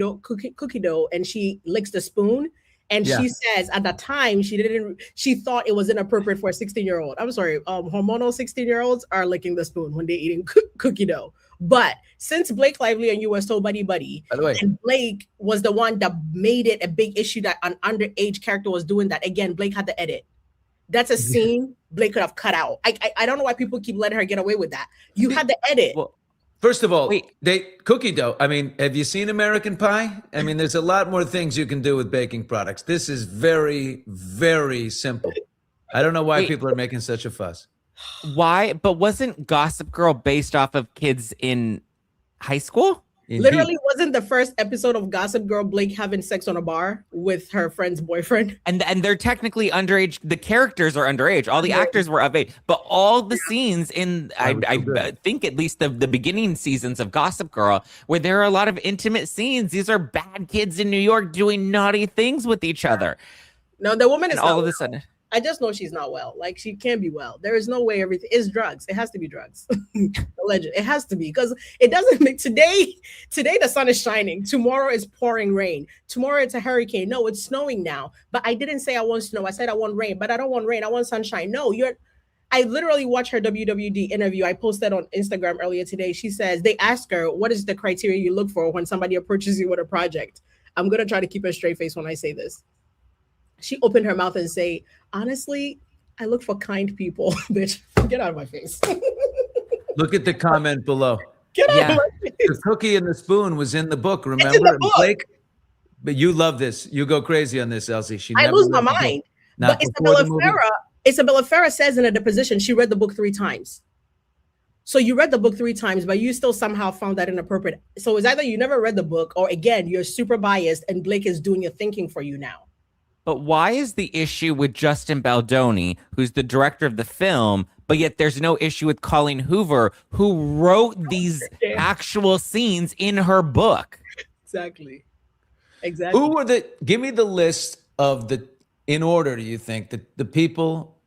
dough and she licks the spoon. And she says at the time she thought it was inappropriate for a 16-year-old. I'm sorry, hormonal 16-year-olds are licking the spoon when they're eating cookie dough. But since Blake Lively and you were so buddy, by the way, and Blake was the one that made it a big issue that an underage character was doing that. Again, Blake had to edit. That's a scene Blake could have cut out. I don't know why people keep letting her get away with that. You had to edit. Well, first of all, cookie dough. I mean, have you seen American Pie? I mean, there's a lot more things you can do with baking products. This is very, very simple. I don't know why people are making such a fuss. Why? But wasn't Gossip Girl based off of kids in high school? Indeed. Literally wasn't the first episode of Gossip Girl Blake having sex on a bar with her friend's boyfriend? And they're technically underage. The characters are underage. All the actors were of age. But all the scenes in, I think at least the beginning seasons of Gossip Girl, where there are a lot of intimate scenes. These are bad kids in New York doing naughty things with each other. No, the woman is all of a sudden. I just know she's not well. Like, she can't be well. There is no way everything is drugs. It has to be drugs. Alleged. It has to be, because it doesn't make today the sun is shining. Tomorrow is pouring rain. Tomorrow it's a hurricane. No, it's snowing now. But I didn't say I want snow. I said I want rain, but I don't want rain. I want sunshine. No, I literally watched her WWD interview. I posted on Instagram earlier today. She says, they ask her, what is the criteria you look for when somebody approaches you with a project? I'm going to try to keep a straight face when I say this. She opened her mouth and say, honestly, I look for kind people. Bitch, get out of my face. Look at the comment below. Get out of my face. The cookie and the spoon was in the book, remember? It's in the book. Blake, but you love this. You go crazy on this, Elsie. I lose my mind. But Isabella Ferrer says in a Deposition, she read the book 3 times. So you read the book 3 times, but you still somehow found that inappropriate. So it's either you never read the book, or again, you're super biased and Blake is doing your thinking for you now. But why is the issue with Justin Baldoni, who's the director of the film, but yet there's no issue with Colleen Hoover, who wrote these actual scenes in her book? Exactly. Who were give me the list of in order, do you think, the people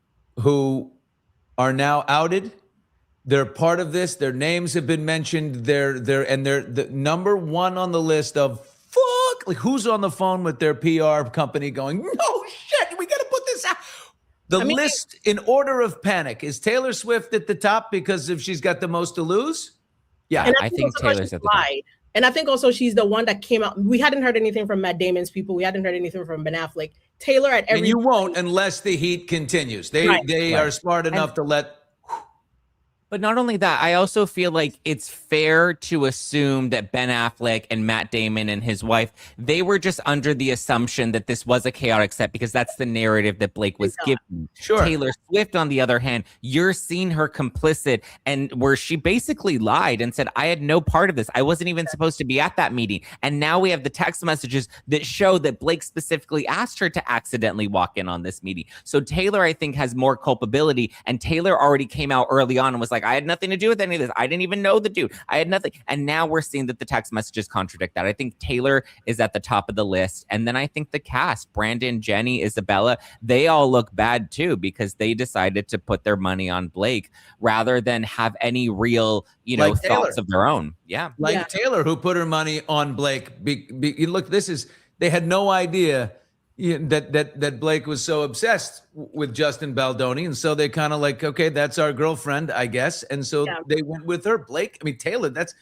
who are now outed? They're part of this. Their names have been mentioned. They're the number one on the list of fuck. Like, who's on the phone with their PR company going, no shit, we got to put this out. The list in order of panic. Is Taylor Swift at the top because if she's got the most to lose? Yeah, I think Taylor's at the top. And I think also she's the one that came out. We hadn't heard anything from Matt Damon's people. We hadn't heard anything from Ben Affleck. Taylor at every. And you won't unless the heat continues. They are smart enough to let. But not only that, I also feel like it's fair to assume that Ben Affleck and Matt Damon and his wife, they were just under the assumption that this was a chaotic set because that's the narrative that Blake was given. Sure. Taylor Swift, on the other hand, you're seeing her complicit, and where she basically lied and said, I had no part of this. I wasn't even supposed to be at that meeting. And now we have the text messages that show that Blake specifically asked her to accidentally walk in on this meeting. So Taylor, I think, has more culpability, and Taylor already came out early on and was like, I had nothing to do with any of this. I didn't even know the dude. I had nothing. And now we're seeing that the text messages contradict that. I think Taylor is at the top of the list. And then I think the cast, Brandon, Jenny, Isabella, they all look bad too because they decided to put their money on Blake rather than have any real, thoughts of their own. Yeah. Taylor, who put her money on Blake. Look, they had no idea that Blake was so obsessed with Justin Baldoni. And so they kind of like, okay, that's our girlfriend, I guess. And so they went with her. Taylor, that's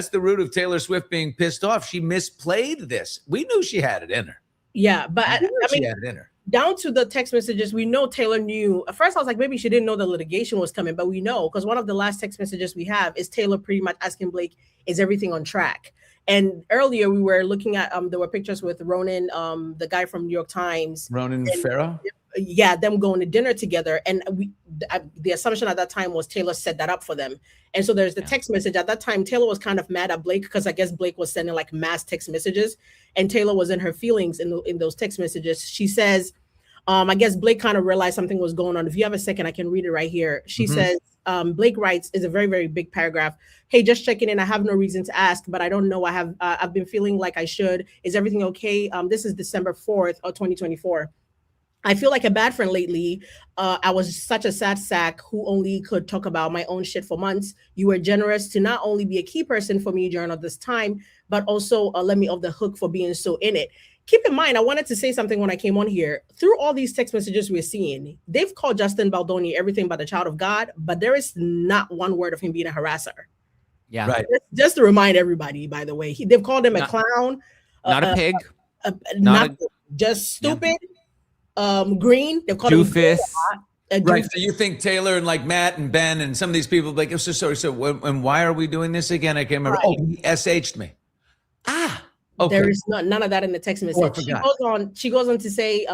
the root of Taylor Swift being pissed off. She misplayed this. We knew she had it in her. Yeah, but she had it in her. down to the text messages, we know Taylor knew. At first, I was like, maybe she didn't know the litigation was coming, but we know because one of the last text messages we have is Taylor pretty much asking Blake, is everything on track? And earlier we were looking at, there were pictures with Ronan, the guy from New York Times. Ronan Farrow? Yeah, them going to dinner together. And the assumption at that time was Taylor set that up for them. And so there's the text message. At that time, Taylor was kind of mad at Blake because I guess Blake was sending like mass text messages. And Taylor was in her feelings in those text messages. She says, I guess Blake kind of realized something was going on. If you have a second, I can read it right here. She says, Blake writes, is a very, very big paragraph. Hey, just checking in. I have no reason to ask, but I don't know. I've been feeling like I should. Is everything okay? This is December 4th of 2024. I feel like a bad friend lately. I was such a sad sack who only could talk about my own shit for months. You were generous to not only be a key person for me during all this time, but also let me off the hook for being so in it. Keep in mind, I wanted to say something when I came on here. Through all these text messages we're seeing, they've called Justin Baldoni everything but a child of God, but there is not one word of him being a harasser. Yeah. Right. Just to remind everybody, by the way, they've called him a clown. Not a pig. Just stupid. Green. They've called Doofus. him Right. So you think Taylor and like Matt and Ben and some of these people like, I'm so sorry. So and why are we doing this again? I can't remember. Right. Oh, he SH'd me. Okay. There is none of that in the text message. She goes on to say,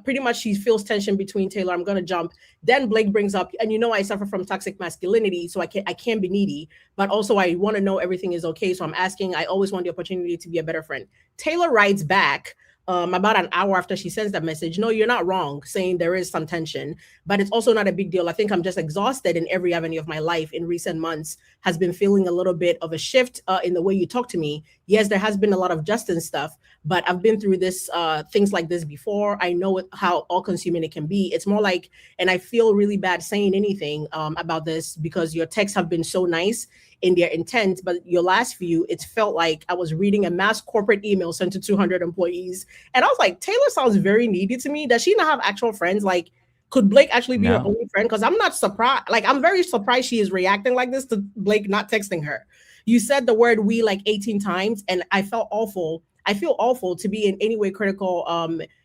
pretty much she feels tension between Taylor. I'm gonna jump. Then Blake brings up, and I suffer from toxic masculinity, so I can't be needy, but also I want to know everything is okay. So I'm asking. I always want the opportunity to be a better friend. Taylor writes back. About an hour after she sends that message, no, you're not wrong, saying there is some tension, but it's also not a big deal. I think I'm just exhausted in every avenue of my life in recent months, has been feeling a little bit of a shift in the way you talk to me. Yes, there has been a lot of Justin stuff, but I've been through this, things like this before. I know how all-consuming it can be. It's more like, and I feel really bad saying anything about this because your texts have been so nice in their intent, but your last few, it's felt like I was reading a mass corporate email sent to 200 employees. And I was like, Taylor sounds very needy to me. Does she not have actual friends? Like, could Blake actually be her only friend? Because I'm not surprised. Like, I'm very surprised she is reacting like this to Blake not texting her. You said the word we like 18 times, and I felt awful. I feel awful to be in any way critical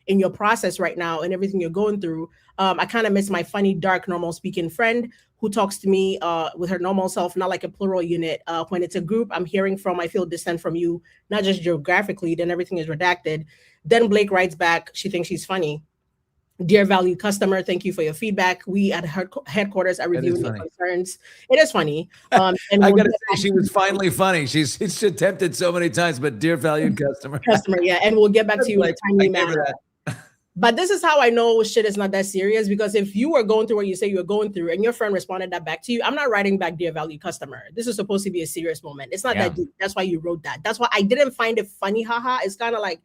in your process right now and everything you're going through. I kind of miss my funny, dark, normal speaking friend who talks to me with her normal self, not like a plural unit. When it's a group I'm hearing from, I feel distant from you, not just geographically, then everything is redacted. Then Blake writes back, she thinks she's funny. Dear valued customer, thank you for your feedback. We at headquarters are reviewing your concerns. It is funny. And I gotta say, she was finally funny. She's attempted so many times, but dear valued customer. Yeah, and we'll get back to you in a timely manner. But this is how I know shit is not that serious, because if you were going through what you say you were going through and your friend responded that back to you, I'm not writing back, dear value customer. This is supposed to be a serious moment. It's not that deep. That's why you wrote that. That's why I didn't find it funny. Haha. It's kind of like,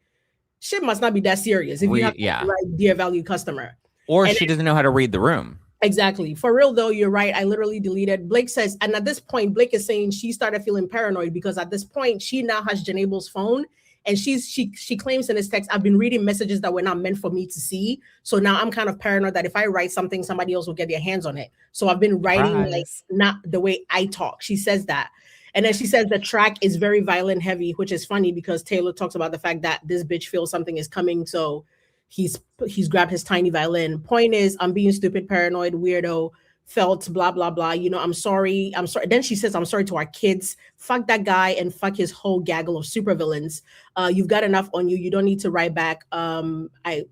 shit must not be that serious if you have to write dear value customer. Or she doesn't know how to read the room. Exactly. For real, though, you're right. I literally deleted. Blake says, and at this point, Blake is saying she started feeling paranoid because at this point, she now has Janable's phone. And she claims in this text, I've been reading messages that were not meant for me to see. So now I'm kind of paranoid that if I write something, somebody else will get their hands on it. So I've been writing like not the way I talk. She says that. And then she says the track is very violent heavy, which is funny because Taylor talks about the fact that this bitch feels something is coming. So he's grabbed his tiny violin. Point is, I'm being stupid, paranoid, weirdo, felt blah, blah, blah. I'm sorry. Then she says, I'm sorry to our kids. Fuck that guy and fuck his whole gaggle of supervillains. You've got enough on you. You don't need to write back. I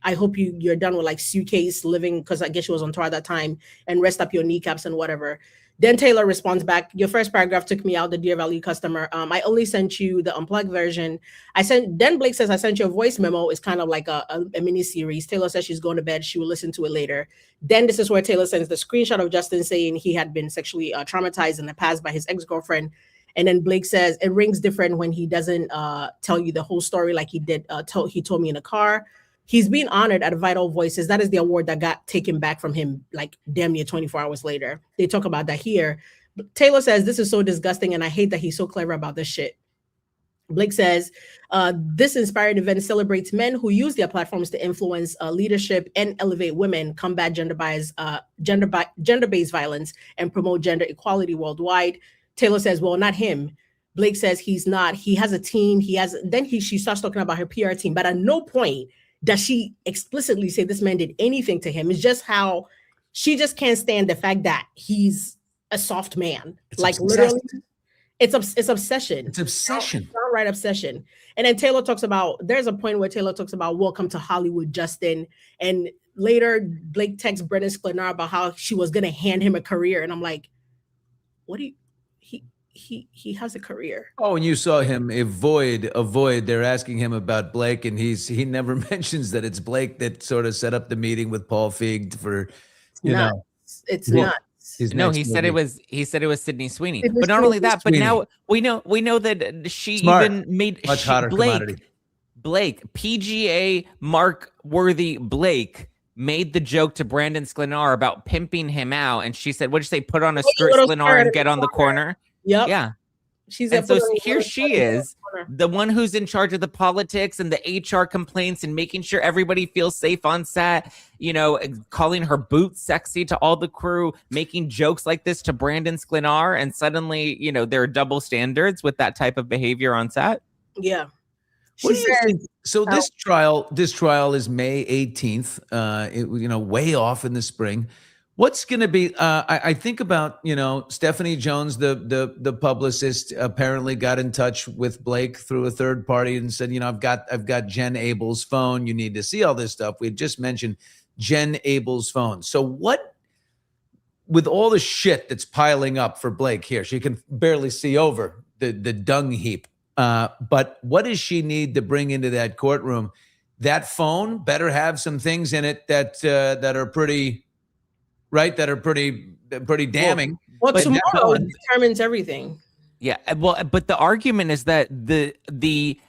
hope you're done with like suitcase living, because I guess she was on tour at that time, and rest up your kneecaps and whatever. Then Taylor responds back, your first paragraph took me out, the dear value customer. I only sent you the unplugged version. Then Blake says, I sent you a voice memo. It's kind of like a mini series. Taylor says she's going to bed. She will listen to it later. Then this is where Taylor sends the screenshot of Justin saying he had been sexually traumatized in the past by his ex-girlfriend. And then Blake says it rings different when he doesn't tell you the whole story like he did. He told me in the car. He's being honored at Vital Voices. That is the award that got taken back from him like damn near 24 hours later. They talk about that here. Taylor says, this is so disgusting and I hate that he's so clever about this shit. Blake says, this inspired event celebrates men who use their platforms to influence leadership and elevate women, combat gender-based violence, and promote gender equality worldwide. Taylor says, well, not him. Blake says he's not. He has a team. She starts talking about her PR team, but at no point does she explicitly say this man did anything to him. It's just how she just can't stand the fact that he's a soft man. It's like obsessed. literally, it's obsession. It's obsession. Downright obsession. And then Taylor talks about, there's a point where Taylor talks about welcome to Hollywood, Justin. And later Blake texts Brendan Sklenar about how she was going to hand him a career. And I'm like, what do you, he has a career. Oh, and you saw him avoid. They're asking him about Blake, and he never mentions that it's Blake that sort of set up the meeting with Paul Feig for, it's nuts. No, he said it was Sydney Sweeney. But not only that, but now we know that she even made much hotter commodity. Blake, PGA Mark worthy Blake made the joke to Brandon Sklenar about pimping him out, and she said, "What'd you say? Put on a skirt, Sklenar, and get on the corner." Yep. Yeah. And so here she is, the one who's in charge of the politics and the HR complaints and making sure everybody feels safe on set, calling her boots sexy to all the crew, making jokes like this to Brandon Sklenar. And suddenly, there are double standards with that type of behavior on set. Yeah. What do you think? So this trial is May 18th, way off in the spring. What's going to be? I think about Stephanie Jones, the publicist, apparently got in touch with Blake through a third party and said, I've got Jen Abel's phone. You need to see all this stuff. We had just mentioned Jen Abel's phone. So what, with all the shit that's piling up for Blake here, she can barely see over the dung heap. But what does she need to bring into that courtroom? That phone better have some things in it that are pretty. Right, that are pretty damning. Well, tomorrow determines everything. Yeah, well, but the argument is that the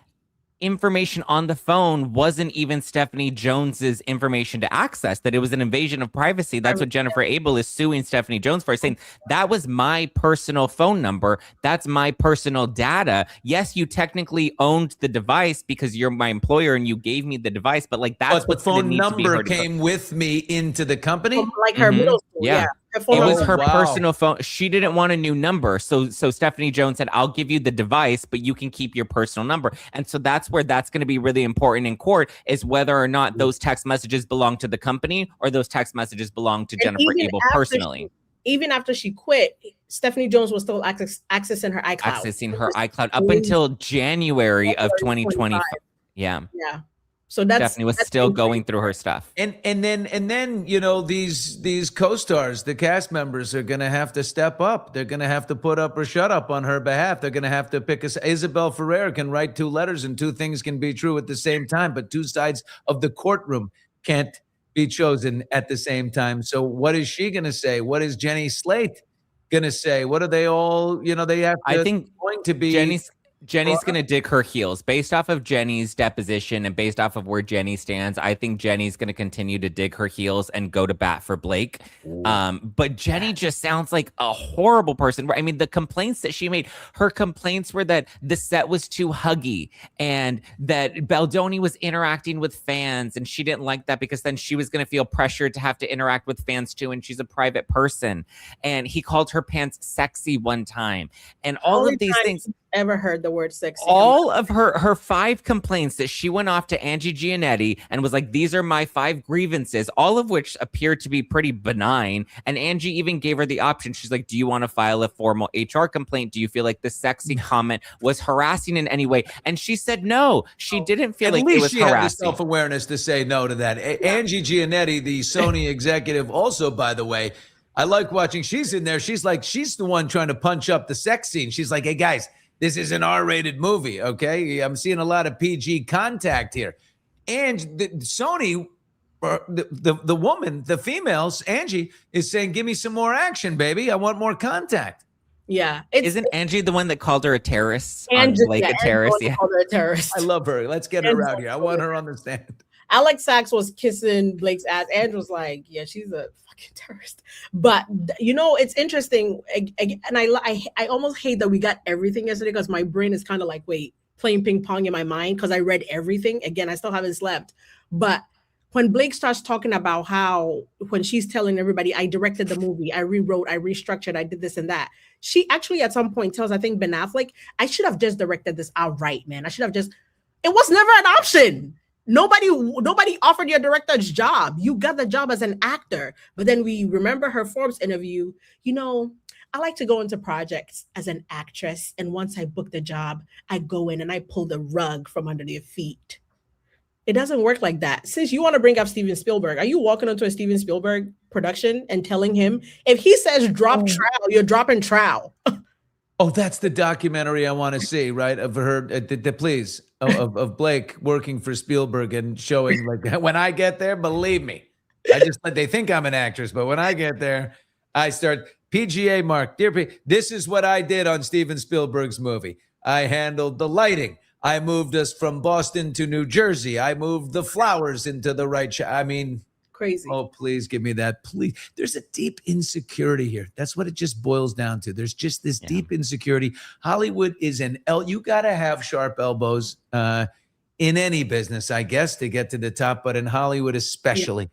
information on the phone wasn't even Stephanie Jones's information to access, that it was an invasion of privacy. That's what Jennifer Abel is suing Stephanie Jones for, saying that was my personal phone number. That's my personal data. Yes, you technically owned the device because you're my employer and you gave me the device, but that's what the phone number came with me into the company. Like her middle school. Yeah. It was her personal phone. She didn't want a new number. So Stephanie Jones said, I'll give you the device, but you can keep your personal number. And so that's where that's going to be really important in court, is whether or not those text messages belong to the company or those text messages belong to Jennifer Abel personally. Even after she quit, Stephanie Jones was still accessing her iCloud. Accessing her iCloud up until January of 2020. Yeah. Yeah. So that's Stephanie was still going through her stuff. And then these co-stars, the cast members, are going to have to step up. They're going to have to put up or shut up on her behalf. They're going to have to pick Isabel Ferrer can write two letters and two things can be true at the same time, but two sides of the courtroom can't be chosen at the same time. So what is she going to say? What is Jenny Slate going to say? What are they all, they have to, I think going to be Jenny's going to dig her heels based off of Jenny's deposition and based off of where Jenny stands. I think Jenny's going to continue to dig her heels and go to bat for Blake. But Jenny just sounds like a horrible person. I mean, the complaints that she made, her complaints were that the set was too huggy and that Baldoni was interacting with fans. And she didn't like that because then she was going to feel pressured to have to interact with fans too. And she's a private person. And he called her pants sexy one time. And all of these things. Ever heard the word sexy? All of her 5 complaints that she went off to Angie Giannetti and was like, these are my 5 grievances, all of which appeared to be pretty benign. And Angie even gave her the option. She's like, do you want to file a formal HR complaint? Do you feel like the sexy comment was harassing in any way? And she said no. She didn't feel like it was harassing. At least she had the self-awareness to say no to that. Angie Giannetti, the Sony executive, also, by the way, I like watching. She's in there. She's the one trying to punch up the sex scene. She's like, hey, guys, this is an R-rated movie, okay? I'm seeing a lot of PG contact here. And Sony, the woman, the females, Angie, is saying, give me some more action, baby. I want more contact. Yeah. Isn't Angie the one that called her a terrorist? Angie, a terrorist? Yeah. Called her a terrorist. I love her. Let's get her out here. I want her on the stand. Alex Sachs was kissing Blake's ass. Andrew was like, yeah, she's a fucking terrorist. But, it's interesting. And I almost hate that we got everything yesterday because my brain is kind of like, playing ping pong in my mind because I read everything. Again, I still haven't slept. But when Blake starts talking about how, when she's telling everybody, I directed the movie, I rewrote, I restructured, I did this and that. She actually at some point tells, I think, Ben Affleck, I should have just directed this outright, man. It was never an option. Nobody offered you a director's job. You got the job as an actor. But then we remember her Forbes interview. I like to go into projects as an actress. And once I book the job, I go in and I pull the rug from under their feet. It doesn't work like that. Since you want to bring up Steven Spielberg, are you walking into a Steven Spielberg production and telling him, if he says drop trowel, you're dropping trowel? Oh, that's the documentary I want to see, right? Of her, please, of Blake working for Spielberg and showing like, when I get there, believe me, they think I'm an actress, but when I get there, I start PGA Mark, this is what I did on Steven Spielberg's movie. I handled the lighting. I moved us from Boston to New Jersey. I moved the flowers into the right I mean, crazy. Oh, please give me that. Please. There's a deep insecurity here. That's what it just boils down to. There's just this deep insecurity. Hollywood is you got to have sharp elbows in any business, I guess, to get to the top, but in Hollywood especially. Yeah.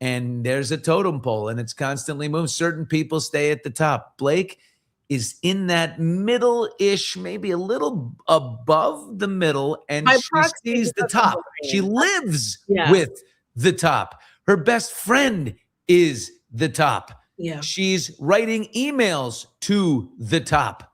And there's a totem pole and it's constantly moving. Certain people stay at the top. Blake is in that middle-ish, maybe a little above the middle, and she sees the top. She lives with the top. Her best friend is the top. Yeah. She's writing emails to the top,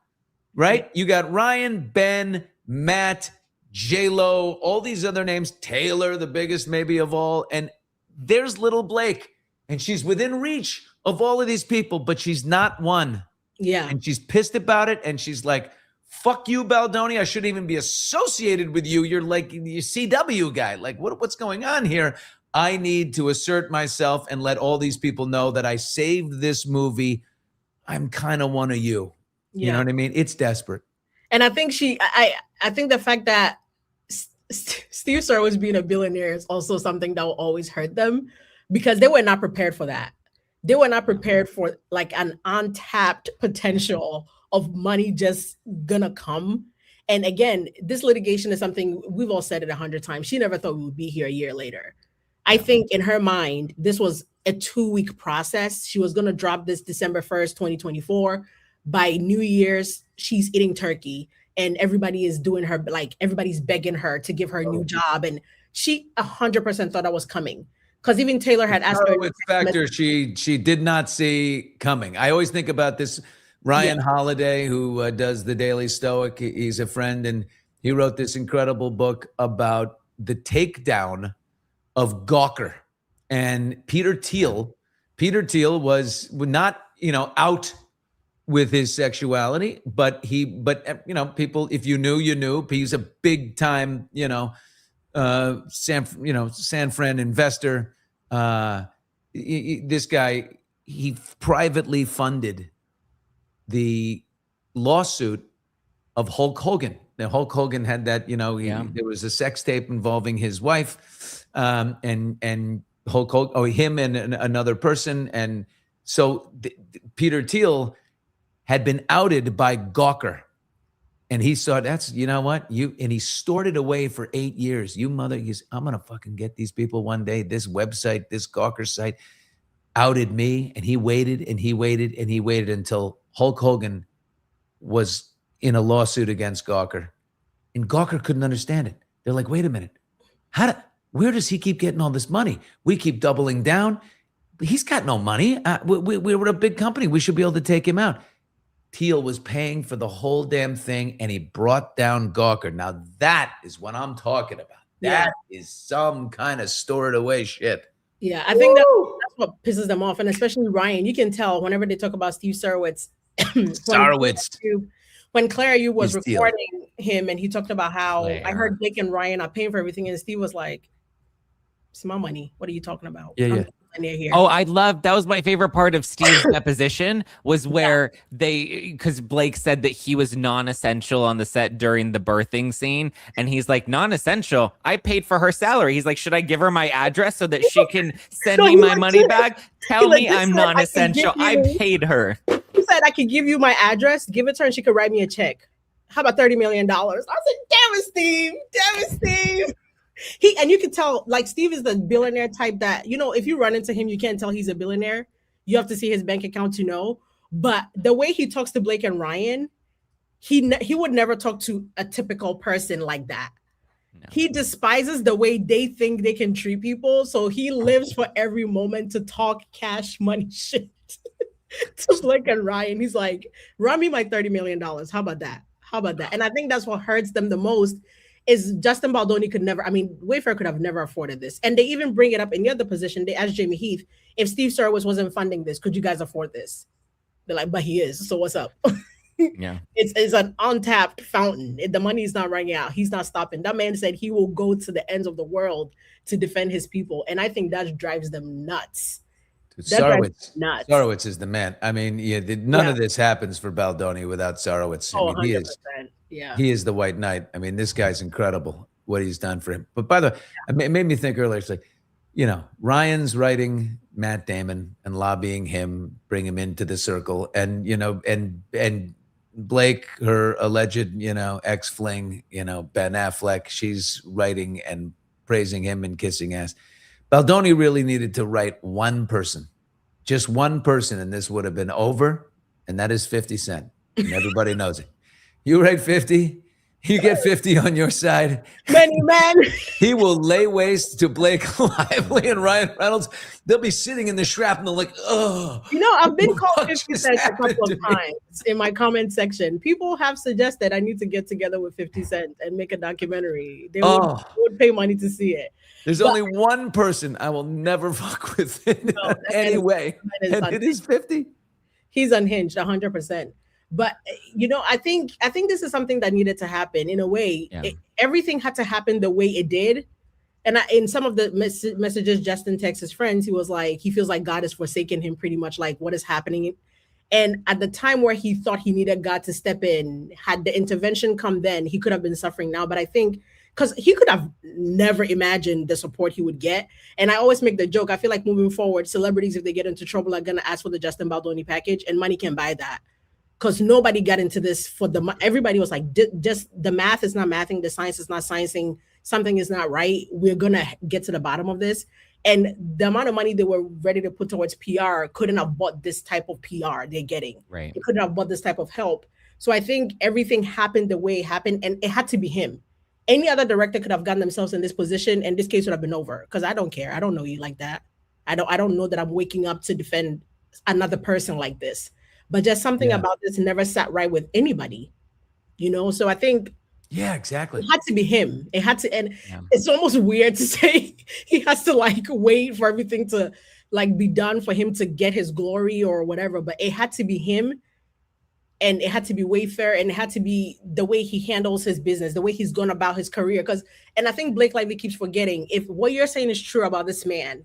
right? You got Ryan, Ben, Matt, J-Lo, all these other names, Taylor, the biggest maybe of all, and there's little Blake, and she's within reach of all of these people, but she's not one. Yeah. And she's pissed about it. And she's like, fuck you, Baldoni. I shouldn't even be associated with you. You're like the CW guy. Like, what's going on here? I need to assert myself and let all these people know that I saved this movie. I'm kind of one of you. Yeah. You know what I mean? It's desperate. And I think I think the fact that Steve Sarowitz being a billionaire is also something that will always hurt them, because they were not prepared for that. They were not prepared for like an untapped potential of money just gonna come. And again, this litigation is something we've all said it 100 times. She never thought we would be here a year later. I think in her mind, this was a 2-week process. She was gonna drop this December 1st, 2024. By New Year's, she's eating turkey and everybody is doing her, like everybody's begging her to give her a new job. And she 100% thought that was coming. Because even Taylor had asked her. Factor she did not see coming. I always think about this. Ryan Holiday, who does the Daily Stoic, he's a friend, and he wrote this incredible book about the takedown of Gawker. And Peter Thiel was not, out with his sexuality, but people, if you knew, you knew. He's a big time, San Fran investor. This guy, he privately funded the lawsuit of Hulk Hogan. Now, Hulk Hogan had that, there was a sex tape involving his wife, and Hulk Hogan, him and another person. And so Peter Thiel had been outed by Gawker. And he saw and he stored it away for 8 years. I'm going to fucking get these people one day. This website, this Gawker site outed me. And he waited and he waited and he waited until Hulk Hogan was in a lawsuit against Gawker. And Gawker couldn't understand it. They're like, wait a minute. Where does he keep getting all this money? We keep doubling down. He's got no money. We were a big company. We should be able to take him out. Thiel was paying for the whole damn thing, and he brought down Gawker. Now that is what I'm talking about. That is some kind of stored away shit. Yeah, I think that's what pisses them off, and especially Ryan. You can tell whenever they talk about Steve Sarowitz. When Claire Yu was recording him, and he talked about how I heard Blake and Ryan are paying for everything, and Steve was like, "It's my money. What are you talking about?" Yeah. Here. Oh, that was my favorite part of Steve's deposition was where because Blake said that he was non-essential on the set during the birthing scene. And he's like, non-essential? I paid for her salary. He's like, should I give her my address so that she can send me my money back? Tell me I'm non-essential. I paid her. He said, I could give you my address, give it to her, and she could write me a check. How about $30 million? I said, damn it, Steve. Damn it, Steve. And you can tell, like, Steve is the billionaire type that, if you run into him, you can't tell he's a billionaire. You have to see his bank account to know. But the way he talks to Blake and Ryan, he would never talk to a typical person like that. He despises the way they think they can treat people. So he lives for every moment to talk cash money shit to Blake and Ryan. He's like, run me my $30 million. How about that? How about that? And I think that's what hurts them the most is Justin Baldoni could never, I mean, Wayfair could have never afforded this. And they even bring it up in the other position. They asked Jamie Heath, if Steve Serwis wasn't funding this, could you guys afford this? They're like, but he is. So what's up? Yeah, it's an untapped fountain. The money is not running out. He's not stopping. That man said he will go to the ends of the world to defend his people, and I think that drives them nuts. Sarowitz is the man. I mean, none of this happens for Baldoni without Sarowitz. I mean, he is the white knight. I mean, this guy's incredible what he's done for him. But by the way, it made me think earlier. It's like, Ryan's writing Matt Damon and lobbying him, bring him into the circle, and and Blake, her alleged, ex-fling, Ben Affleck, she's writing and praising him and kissing ass. Baldoni really needed to write one person, just one person, and this would have been over, and that is 50 Cent. And everybody knows it. You write 50, you get 50 on your side. Many men. He will lay waste to Blake Lively and Ryan Reynolds. They'll be sitting in the shrapnel like, oh. I've been called 50 Cent a couple of times in my comment section. People have suggested I need to get together with 50 Cent and make a documentary. They would pay money to see it. There's only one person I will never fuck with in any way, and it is 50. He's unhinged 100%. But I think this is something that needed to happen in a way. Yeah. Everything had to happen the way it did. And in some of the messages Justin texts his friends, he was like, he feels like God has forsaken him pretty much, like what is happening. And at the time where he thought he needed God to step in, had the intervention come then, he could have been suffering now. But I think because he could have never imagined the support he would get. And I always make the joke, I feel like moving forward, celebrities, if they get into trouble, are going to ask for the Justin Baldoni package, and money can buy that. Because nobody got into this for everybody was like, just the math is not mathing, the science is not sciencing, something is not right. We're going to get to the bottom of this. And the amount of money they were ready to put towards PR couldn't have bought this type of PR they're getting. Right. They couldn't have bought this type of help. So I think everything happened the way it happened, and it had to be him. Any other director could have gotten themselves in this position, and this case would have been over. Because I don't care. I don't know you like that. I don't know that I'm waking up to defend another person like this. But just something about this never sat right with anybody, So I think, exactly. It had to be him. It had to, and it's almost weird to say he has to wait for everything to be done for him to get his glory or whatever. But it had to be him, and it had to be Wayfair, and it had to be the way he handles his business, the way he's gone about his career. And I think Blake Lively keeps forgetting, if what you're saying is true about this man,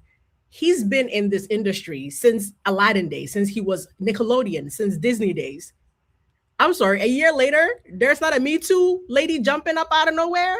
he's been in this industry since Aladdin days, since he was Nickelodeon, since Disney days. I'm sorry, a year later, there's not a Me Too lady jumping up out of nowhere.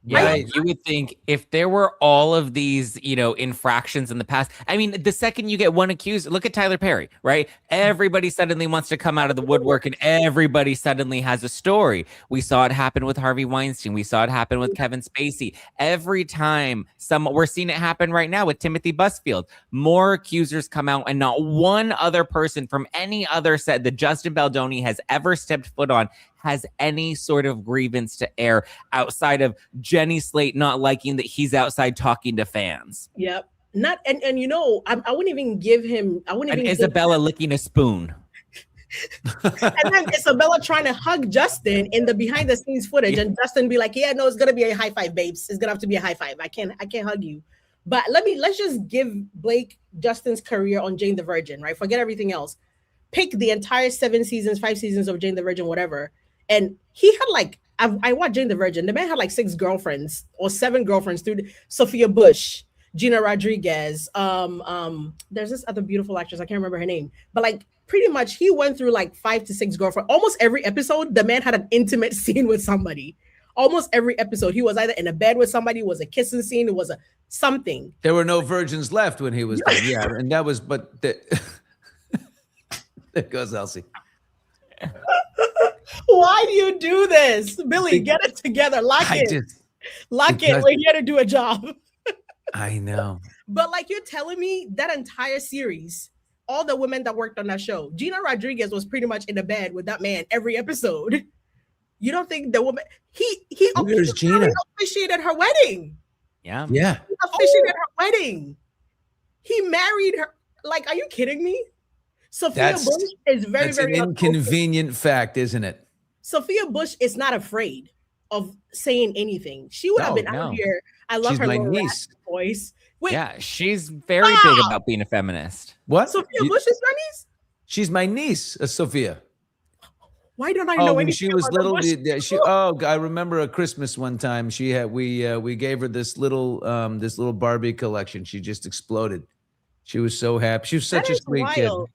Yeah, you would think if there were all of these, infractions in the past. I mean, the second you get one accused, look at Tyler Perry, right? Everybody suddenly wants to come out of the woodwork, and everybody suddenly has a story. We saw it happen with Harvey Weinstein. We saw it happen with Kevin Spacey. Every time we're seeing it happen right now with Timothy Busfield. More accusers come out, and not one other person from any other set that Justin Baldoni has ever stepped foot on has any sort of grievance to air outside of Jenny Slate not liking that he's outside talking to fans. Yep. Not and I wouldn't even give him. I wouldn't and even. Isabella licking a spoon. And then Isabella trying to hug Justin in the behind the scenes footage, and Justin be like, "Yeah, no, it's gonna be a high five, babes. It's gonna have to be a high five. I can't hug you." But let's just give Blake Justin's career on Jane the Virgin, right? Forget everything else. Pick the entire 5 seasons of Jane the Virgin, whatever. And he had I watched Jane the Virgin. The man had 6 girlfriends or 7 girlfriends through Sophia Bush, Gina Rodriguez. There's this other beautiful actress. I can't remember her name. But pretty much he went through 5 to 6 girlfriends. Almost every episode, the man had an intimate scene with somebody. Almost every episode, he was either in a bed with somebody, it was a kissing scene, it was something. There were no virgins left when he was done. Yeah, and that was, there goes Elsie. Why do you do this? Billy, get it together. Lock it. We're here to do a job. I know. But you're telling me that entire series, all the women that worked on that show, Gina Rodriguez was pretty much in the bed with that man every episode. You don't think the woman he Where's Gina? officiated her wedding. Yeah. Yeah. He officiated her wedding. He married her. Like, are you kidding me? Sophia That's Bush is very, That's an very outspoken. inconvenient fact, isn't it? Sophia Bush is not afraid of saying anything. She would have been out here. I love She's her my little niece. raspy voice. Wait, Yeah, she's very big about being a feminist. What? Sophia Bush is your niece? She's my niece, Sophia. Why don't I know when anything she was about the little, Bush? I remember a Christmas one time. We gave her this little Barbie collection. She just exploded. She was so happy. She was such That a is sweet kid. wild.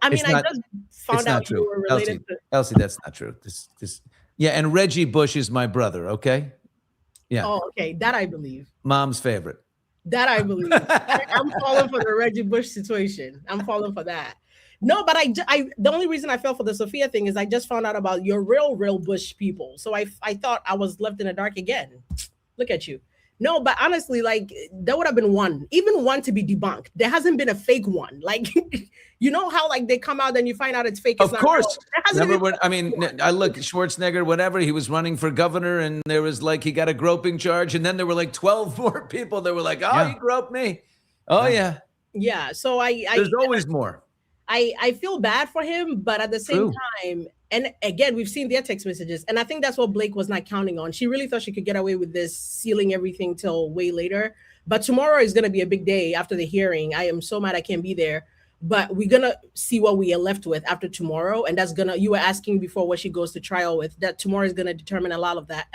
I mean, It's I not- just It's found not out you true, were related to. Elsie, that's not true. Yeah, and Reggie Bush is my brother. Okay. Yeah, Oh, okay. That I believe. mom's favorite. That I believe. I'm falling for the Reggie Bush situation. I'm falling for that. No, but the only reason I fell for the Sophia thing is I just found out about your real Bush people. So I thought I was left in the dark again. Look at you. No, but honestly, like there would have been one to be debunked. There hasn't been a fake one. Like, you know how like they come out and you find out it's fake. It's Of course. Remember When, I look Schwarzenegger, whatever, he was running for governor and there was like, he got a groping charge. And then there were like 12 more people that were like, oh, he groped me. Oh yeah. Yeah. So There's always more. I feel bad for him, but at the same time, and again, we've seen their text messages, and I think that's what Blake was not counting on. She really thought she could get away with this, sealing everything till way later. But tomorrow is going to be a big day after the hearing. I am so mad I can't be there, but we're going to see what we are left with after tomorrow. And that's you were asking before what she goes to trial with, that tomorrow is going to determine a lot of that.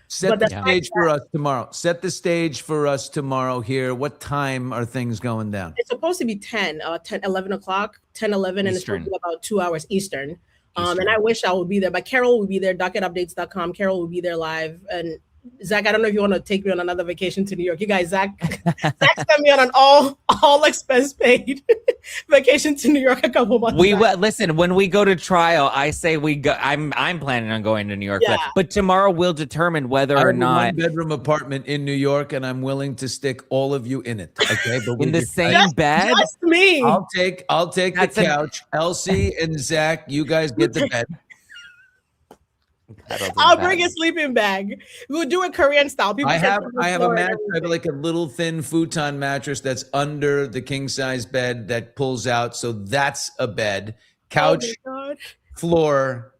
Set the stage for us tomorrow. Set the stage for us tomorrow here. What time are things going down? It's supposed to be 11 o'clock, 10, 11, and it's supposed to be about 2 hours Eastern. And I wish I would be there, but Carol will be there, docketupdates.com. Carol will be there live. And Zach, I don't know if you want to take me on another vacation to New York. You guys, Zach sent me on an all expense paid vacation to New York a couple months back. Listen, when we go to trial, I say we go. I'm planning on going to New York, but tomorrow we'll determine whether or not. One-bedroom apartment in New York, and I'm willing to stick all of you in it. Okay, but in the same bed. Just me. I'll take the couch. Elsie and Zach, you guys get the bed. I'll bring a sleeping bag. We'll do it Korean style. I have a mattress. I have like a little thin futon mattress that's under the king size bed that pulls out. So that's a bed, couch, floor,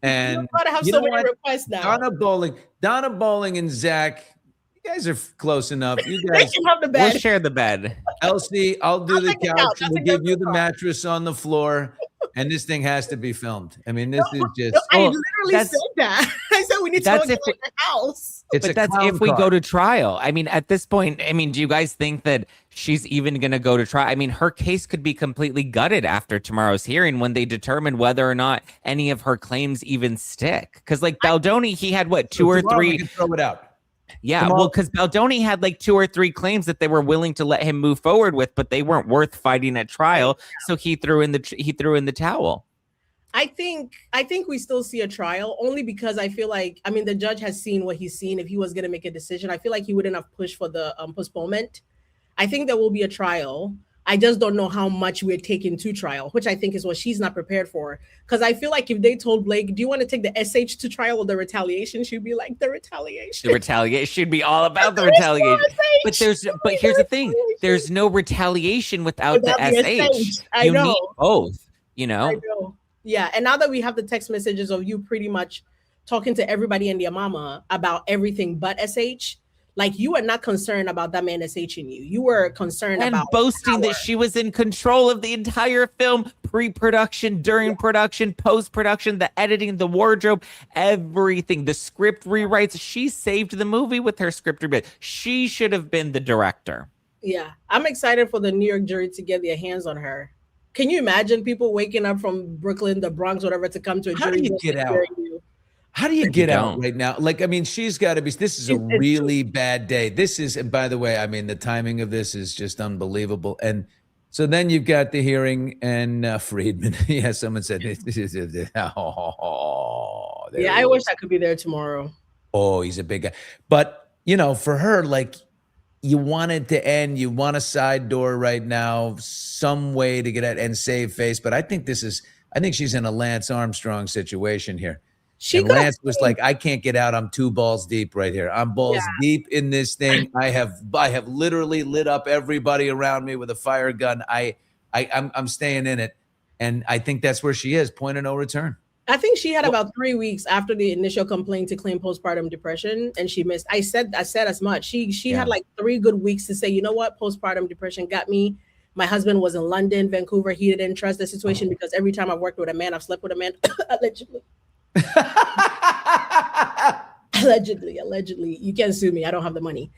and you gotta have so many requests now. Donna Bowling, and Zach. You guys are close enough. You guys can have the bed. We'll share the bed. Elsie, I'll do the couch. We'll give you the mattress on the floor. And this thing has to be filmed. I mean, this is just. I literally said that. I said we need to go to the house. But that's if we go to trial. I mean, at this point, do you guys think that she's even going to go to trial? I mean, her case could be completely gutted after tomorrow's hearing when they determine whether or not any of her claims even stick. Because like Baldoni, he had what, two or three. We can throw it out. Yeah, well, because Baldoni had like 2 or 3 claims that they were willing to let him move forward with, but they weren't worth fighting at trial. So he threw in the towel. I think we still see a trial only because I feel like, the judge has seen what he's seen. If he was going to make a decision, I feel like he wouldn't have pushed for the postponement. I think there will be a trial. I just don't know how much we're taking to trial, which I think is what she's not prepared for. Because I feel like if they told Blake, do you want to take the SH to trial or the retaliation? She'd be like, the retaliation. The retaliation should be all about the retaliation. But here's the thing. There's no retaliation without the SH. I know. Need both, I know. Yeah. And now that we have the text messages of you pretty much talking to everybody and their mama about everything but SH, like you were not concerned about that man SHing you. You were concerned about boasting that she was in control of the entire film, pre-production, during production, post-production, the editing, the wardrobe, everything, the script rewrites. She saved the movie with her script rewrite. She should have been the director. Yeah, I'm excited for the New York jury to get their hands on her. Can you imagine people waking up from Brooklyn, the Bronx, whatever, to come to a jury? How do you get out? How do you get out right now? Like, she's got to be, this is a really bad day. This is, and by the way, the timing of this is just unbelievable. And so then you've got the hearing and Friedman. Yeah, someone said, this is, I wish I could be there tomorrow. Oh, he's a big guy. But, for her, like, you want it to end. You want a side door right now, some way to get out and save face. But I think she's in a Lance Armstrong situation here. And Lance was like, I can't get out. I'm 2 balls deep right here. I'm balls deep in this thing. I have literally lit up everybody around me with a fire gun. I'm staying in it. And I think that's where she is, point of no return. I think she had about 3 weeks after the initial complaint to claim postpartum depression, and she missed. I said as much. She had like 3 good weeks to say, you know what, postpartum depression got me. My husband was in London, Vancouver. He didn't trust the situation because every time I've worked with a man, I've slept with a man, allegedly. Allegedly. You can't sue me. I don't have the money.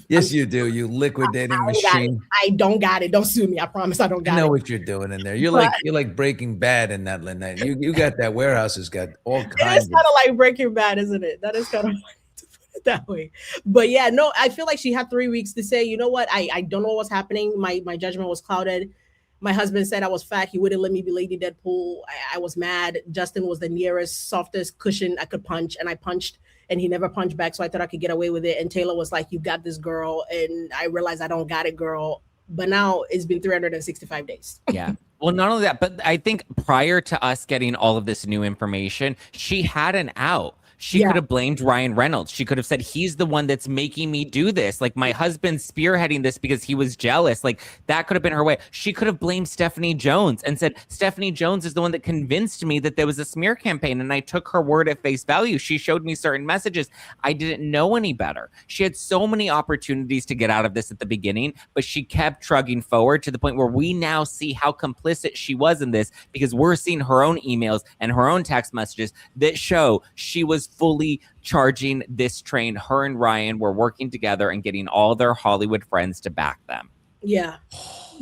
Yes, you do. You liquidating machine. I don't got it. Don't sue me. I promise I don't got it. I know what you're doing in there. You're like Breaking Bad in that, Lynette. You got that warehouse has got all kinds. It is kind of like Breaking Bad, isn't it? That is kind of to put it that way. But yeah, no, I feel like she had 3 weeks to say, you know what? I don't know what was happening. My judgment was clouded. My husband said I was fat. He wouldn't let me be Lady Deadpool. I was mad. Justin was the nearest, softest cushion I could punch, and I punched, and he never punched back, so I thought I could get away with it. And Taylor was like, you got this, girl. And I realized I don't got it, girl. But now it's been 365 days. Yeah. Well, not only that, but I think prior to us getting all of this new information, she had an out. She could have blamed Ryan Reynolds. She could have said, he's the one that's making me do this. Like, my husband's spearheading this because he was jealous. Like, that could have been her way. She could have blamed Stephanie Jones and said, Stephanie Jones is the one that convinced me that there was a smear campaign. And I took her word at face value. She showed me certain messages. I didn't know any better. She had so many opportunities to get out of this at the beginning, but she kept trudging forward to the point where we now see how complicit she was in this, because we're seeing her own emails and her own text messages that show she was fully charging this train. Her and Ryan were working together and getting all their Hollywood friends to back them. Yeah.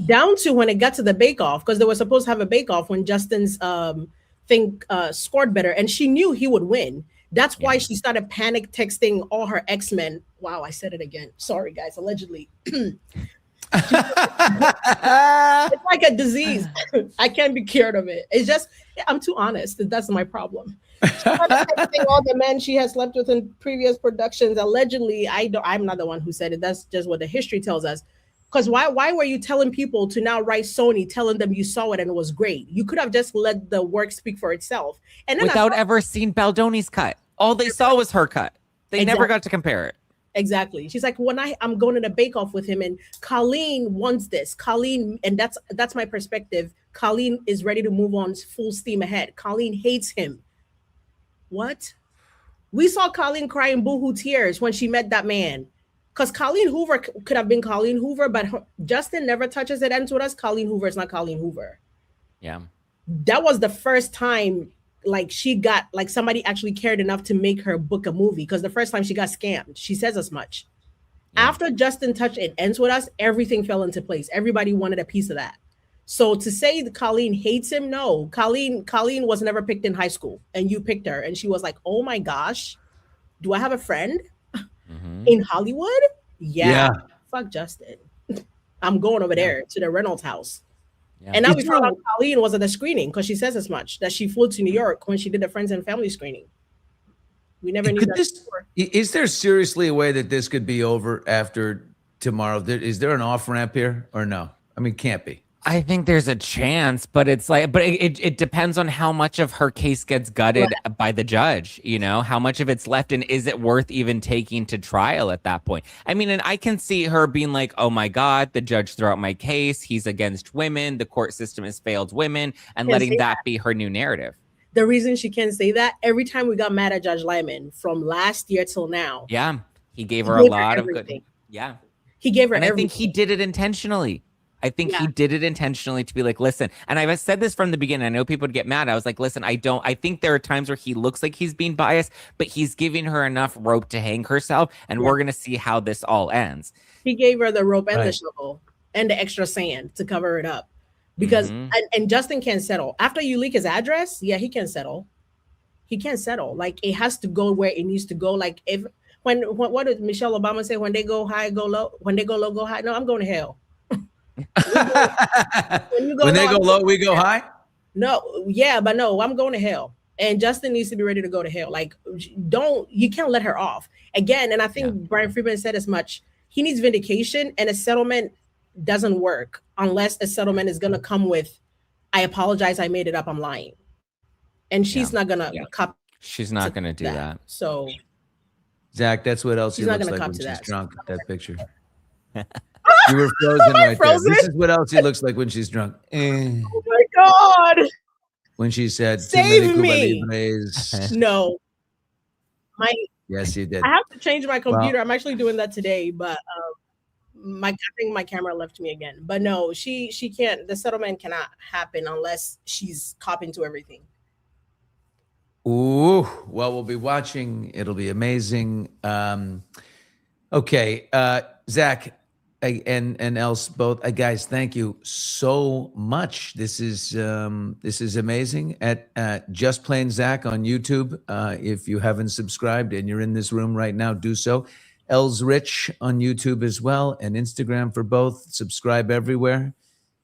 Down to when it got to the bake-off, because they were supposed to have a bake-off when Justin's thing scored better, and she knew he would win. That's why she started panic texting all her X-Men. Wow, I said it again. Sorry, guys, allegedly. It's like a disease. I can't be cured of it. It's just, I'm too honest. That's my problem. She started texting all the men she has slept with in previous productions. Allegedly, I'm not the one who said it. That's just what the history tells us. Because why were you telling people to now write Sony, telling them you saw it and it was great? You could have just let the work speak for itself. And then without ever seeing Baldoni's cut. All they saw was her cut. They never got to compare it. Exactly. She's like, when I'm going to the bake-off with him, and Colleen wants this. Colleen, and that's my perspective. Colleen is ready to move on full steam ahead. Colleen hates him. What? We saw Colleen crying boohoo tears when she met that man. Because Colleen Hoover could have been Colleen Hoover, but Justin never touches it ends with us. Colleen Hoover is not Colleen Hoover. Yeah. That was the first time like she got like somebody actually cared enough to make her book a movie, because the first time she got scammed. She says as much. Yeah. After Justin touched it ends with us, everything fell into place. Everybody wanted a piece of that. So to say that Colleen hates him, no. Colleen was never picked in high school, and you picked her, and she was like, oh my gosh, do I have a friend in Hollywood? Yeah. Fuck Justin. I'm going over there to the Reynolds house. Yeah. And now we found out Colleen was at the screening, because she says as much, that she flew to New York when she did the Friends and Family screening. We never knew that before. Is there seriously a way that this could be over after tomorrow? Is there an off ramp here or no? I mean, can't be. I think there's a chance, but it's like, but it depends on how much of her case gets gutted by the judge, you know, how much of it's left, and is it worth even taking to trial at that point? I mean, and I can see her being like, oh my God, the judge threw out my case. He's against women. The court system has failed women, and letting that be her new narrative. The reason she can't say that, every time we got mad at Judge Lyman from last year till now. Yeah. He gave her a lot of good. Yeah. He gave her everything. I think he did it intentionally. I think he did it intentionally to be like, listen, and I've said this from the beginning. I know people would get mad. I was like, listen, I think there are times where he looks like he's being biased, but he's giving her enough rope to hang herself, and we're going to see how this all ends. He gave her the rope and the shovel and the extra sand to cover it up, because, and Justin can't settle. After you leak his address, he can settle. He can't settle. Like, it has to go where it needs to go. Like, what did Michelle Obama say? When they go high, go low. When they go low, go high. No, I'm going to hell. When they go low, we go high. No, but no, I'm going to hell, and Justin needs to be ready to go to hell. Like, you can't let her off again. And I think Brian Friedman said as much. He needs vindication, and a settlement doesn't work unless a settlement is going to come with, I apologize, I made it up, I'm lying. and she's not gonna cop. She's not gonna do that. So, Zach, that's what Elsie she's not looks gonna like cop when to she's that. drunk. That picture. You were frozen right frozen? there. This is what Elsie looks like when she's drunk. Oh my God! When she said, Save "Too many me!" Cuba Libres. No, Yes, you did. I have to change my computer. I'm actually doing that today, but I think my camera left me again. But no, she can't. The settlement cannot happen unless she's copping to everything. Ooh, well, we'll be watching. It'll be amazing. Okay, Zach and Else both, guys. Thank you so much. This is amazing. At Just Plain Zach on YouTube. If you haven't subscribed and you're in this room right now, do so. Els Rich on YouTube as well, and Instagram for both. Subscribe everywhere.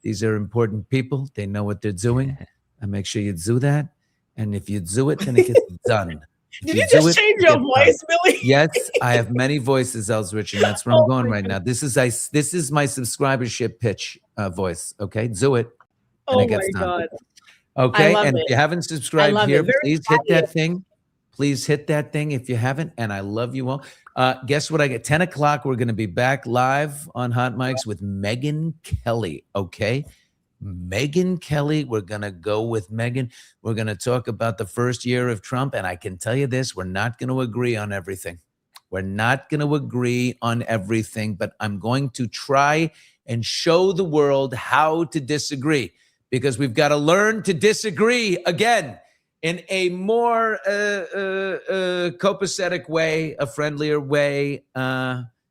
These are important people. They know what they're doing. And make sure you do that. And if you do it, then it gets done. Did you just change your voice, Billy? Yes, I have many voices, Els Rich, and that's where I'm going right now. This is my subscribership pitch voice. Okay, do it. And it gets done. Okay, and if you haven't subscribed here, please hit that thing. Please hit that thing if you haven't. And I love you all. Guess what? I get 10 o'clock. We're going to be back live on Hot Mics with Megyn Kelly. Okay. Megyn Kelly. We're going to go with Megyn. We're going to talk about the first year of Trump. And I can tell you this, we're not going to agree on everything. We're not going to agree on everything, but I'm going to try and show the world how to disagree, because we've got to learn to disagree again. In a more copacetic way, a friendlier way.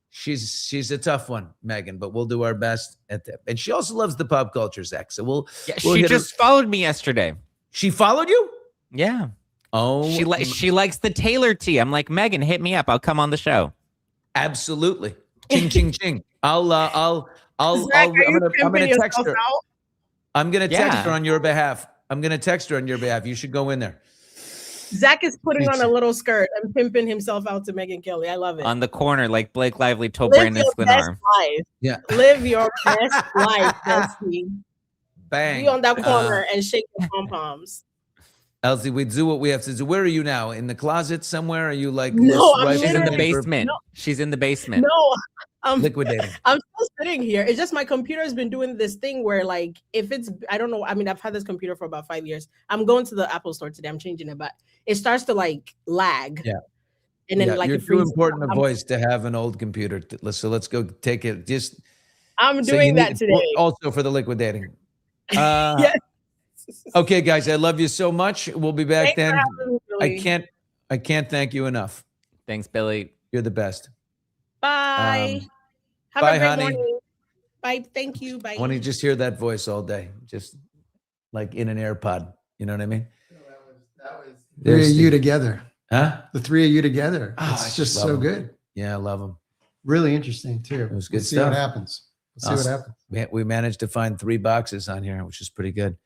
She's a tough one, Megyn, but we'll do our best at that. And she also loves the pop culture, Zach. So we'll she just followed me yesterday. She followed you? Yeah. Oh, she likes the Taylor tea. I'm like, Megyn, hit me up. I'll come on the show. Absolutely. Ching ching ching. I'm gonna text her. I'm gonna text her on your behalf. You should go in there. Zach is putting on a little skirt and pimping himself out to Megyn Kelly. I love it. On the corner, like Blake Lively told Brandon Sklenar. Yeah. Live your best life, Elsie. Bang. Be on that corner and shake the pom-poms. Elsie, we do what we have to do. Where are you now? In the closet somewhere? Are you like she's in the basement. No. She's in the basement. No. Liquidating. I'm still sitting here. It's just my computer has been doing this thing where, like, if it's, I don't know. I mean, I've had this computer for about 5 years. I'm going to the Apple store today. I'm changing it, but it starts to like lag. Yeah. And then like you're too important a voice to have an old computer. So let's go take it. Just I'm doing that today. Also for the liquidating. Yes. Okay, guys, I love you so much. We'll be back then. I can't thank you enough. Thanks, Billy. You're the best. Bye. Have bye, a great honey. morning. Bye. Thank you. Bye. I want to just hear that voice all day, just like in an AirPod. You know what I mean? That was three of you together. Huh? The three of you together. Oh, it's just so good. Yeah, I love them. Really interesting too. It was good Let's see stuff. what happens. Let's see what happens. We managed to find 3 boxes on here, which is pretty good.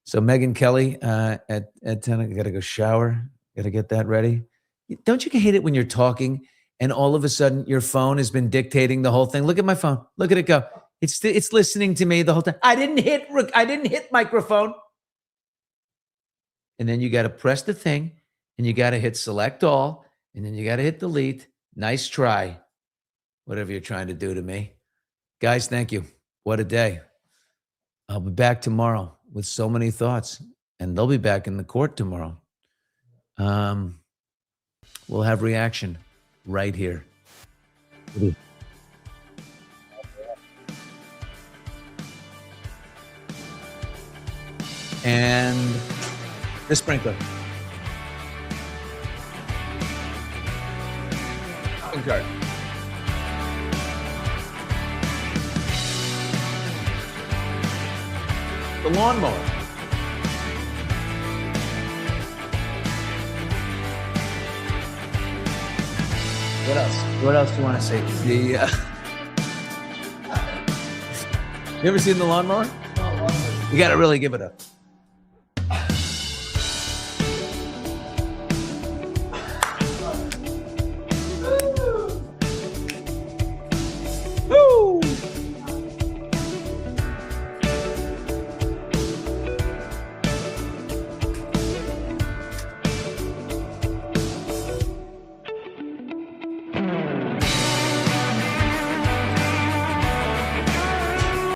So Megyn Kelly at 10, I got to go shower. Got to get that ready. Don't you hate it when you're talking and all of a sudden your phone has been dictating the whole thing? Look at my phone. Look at it go. It's listening to me the whole time. I didn't hit microphone. And then you got to press the thing and you got to hit select all and then you got to hit delete. Nice try. Whatever you're trying to do to me. Guys, thank you. What a day. I'll be back tomorrow with so many thoughts, and they'll be back in the court tomorrow. We'll have reaction right here. And the sprinkler. Card. The lawnmower. What else? What else do you want to say? You ever seen the lawnmower? You got to really give it up.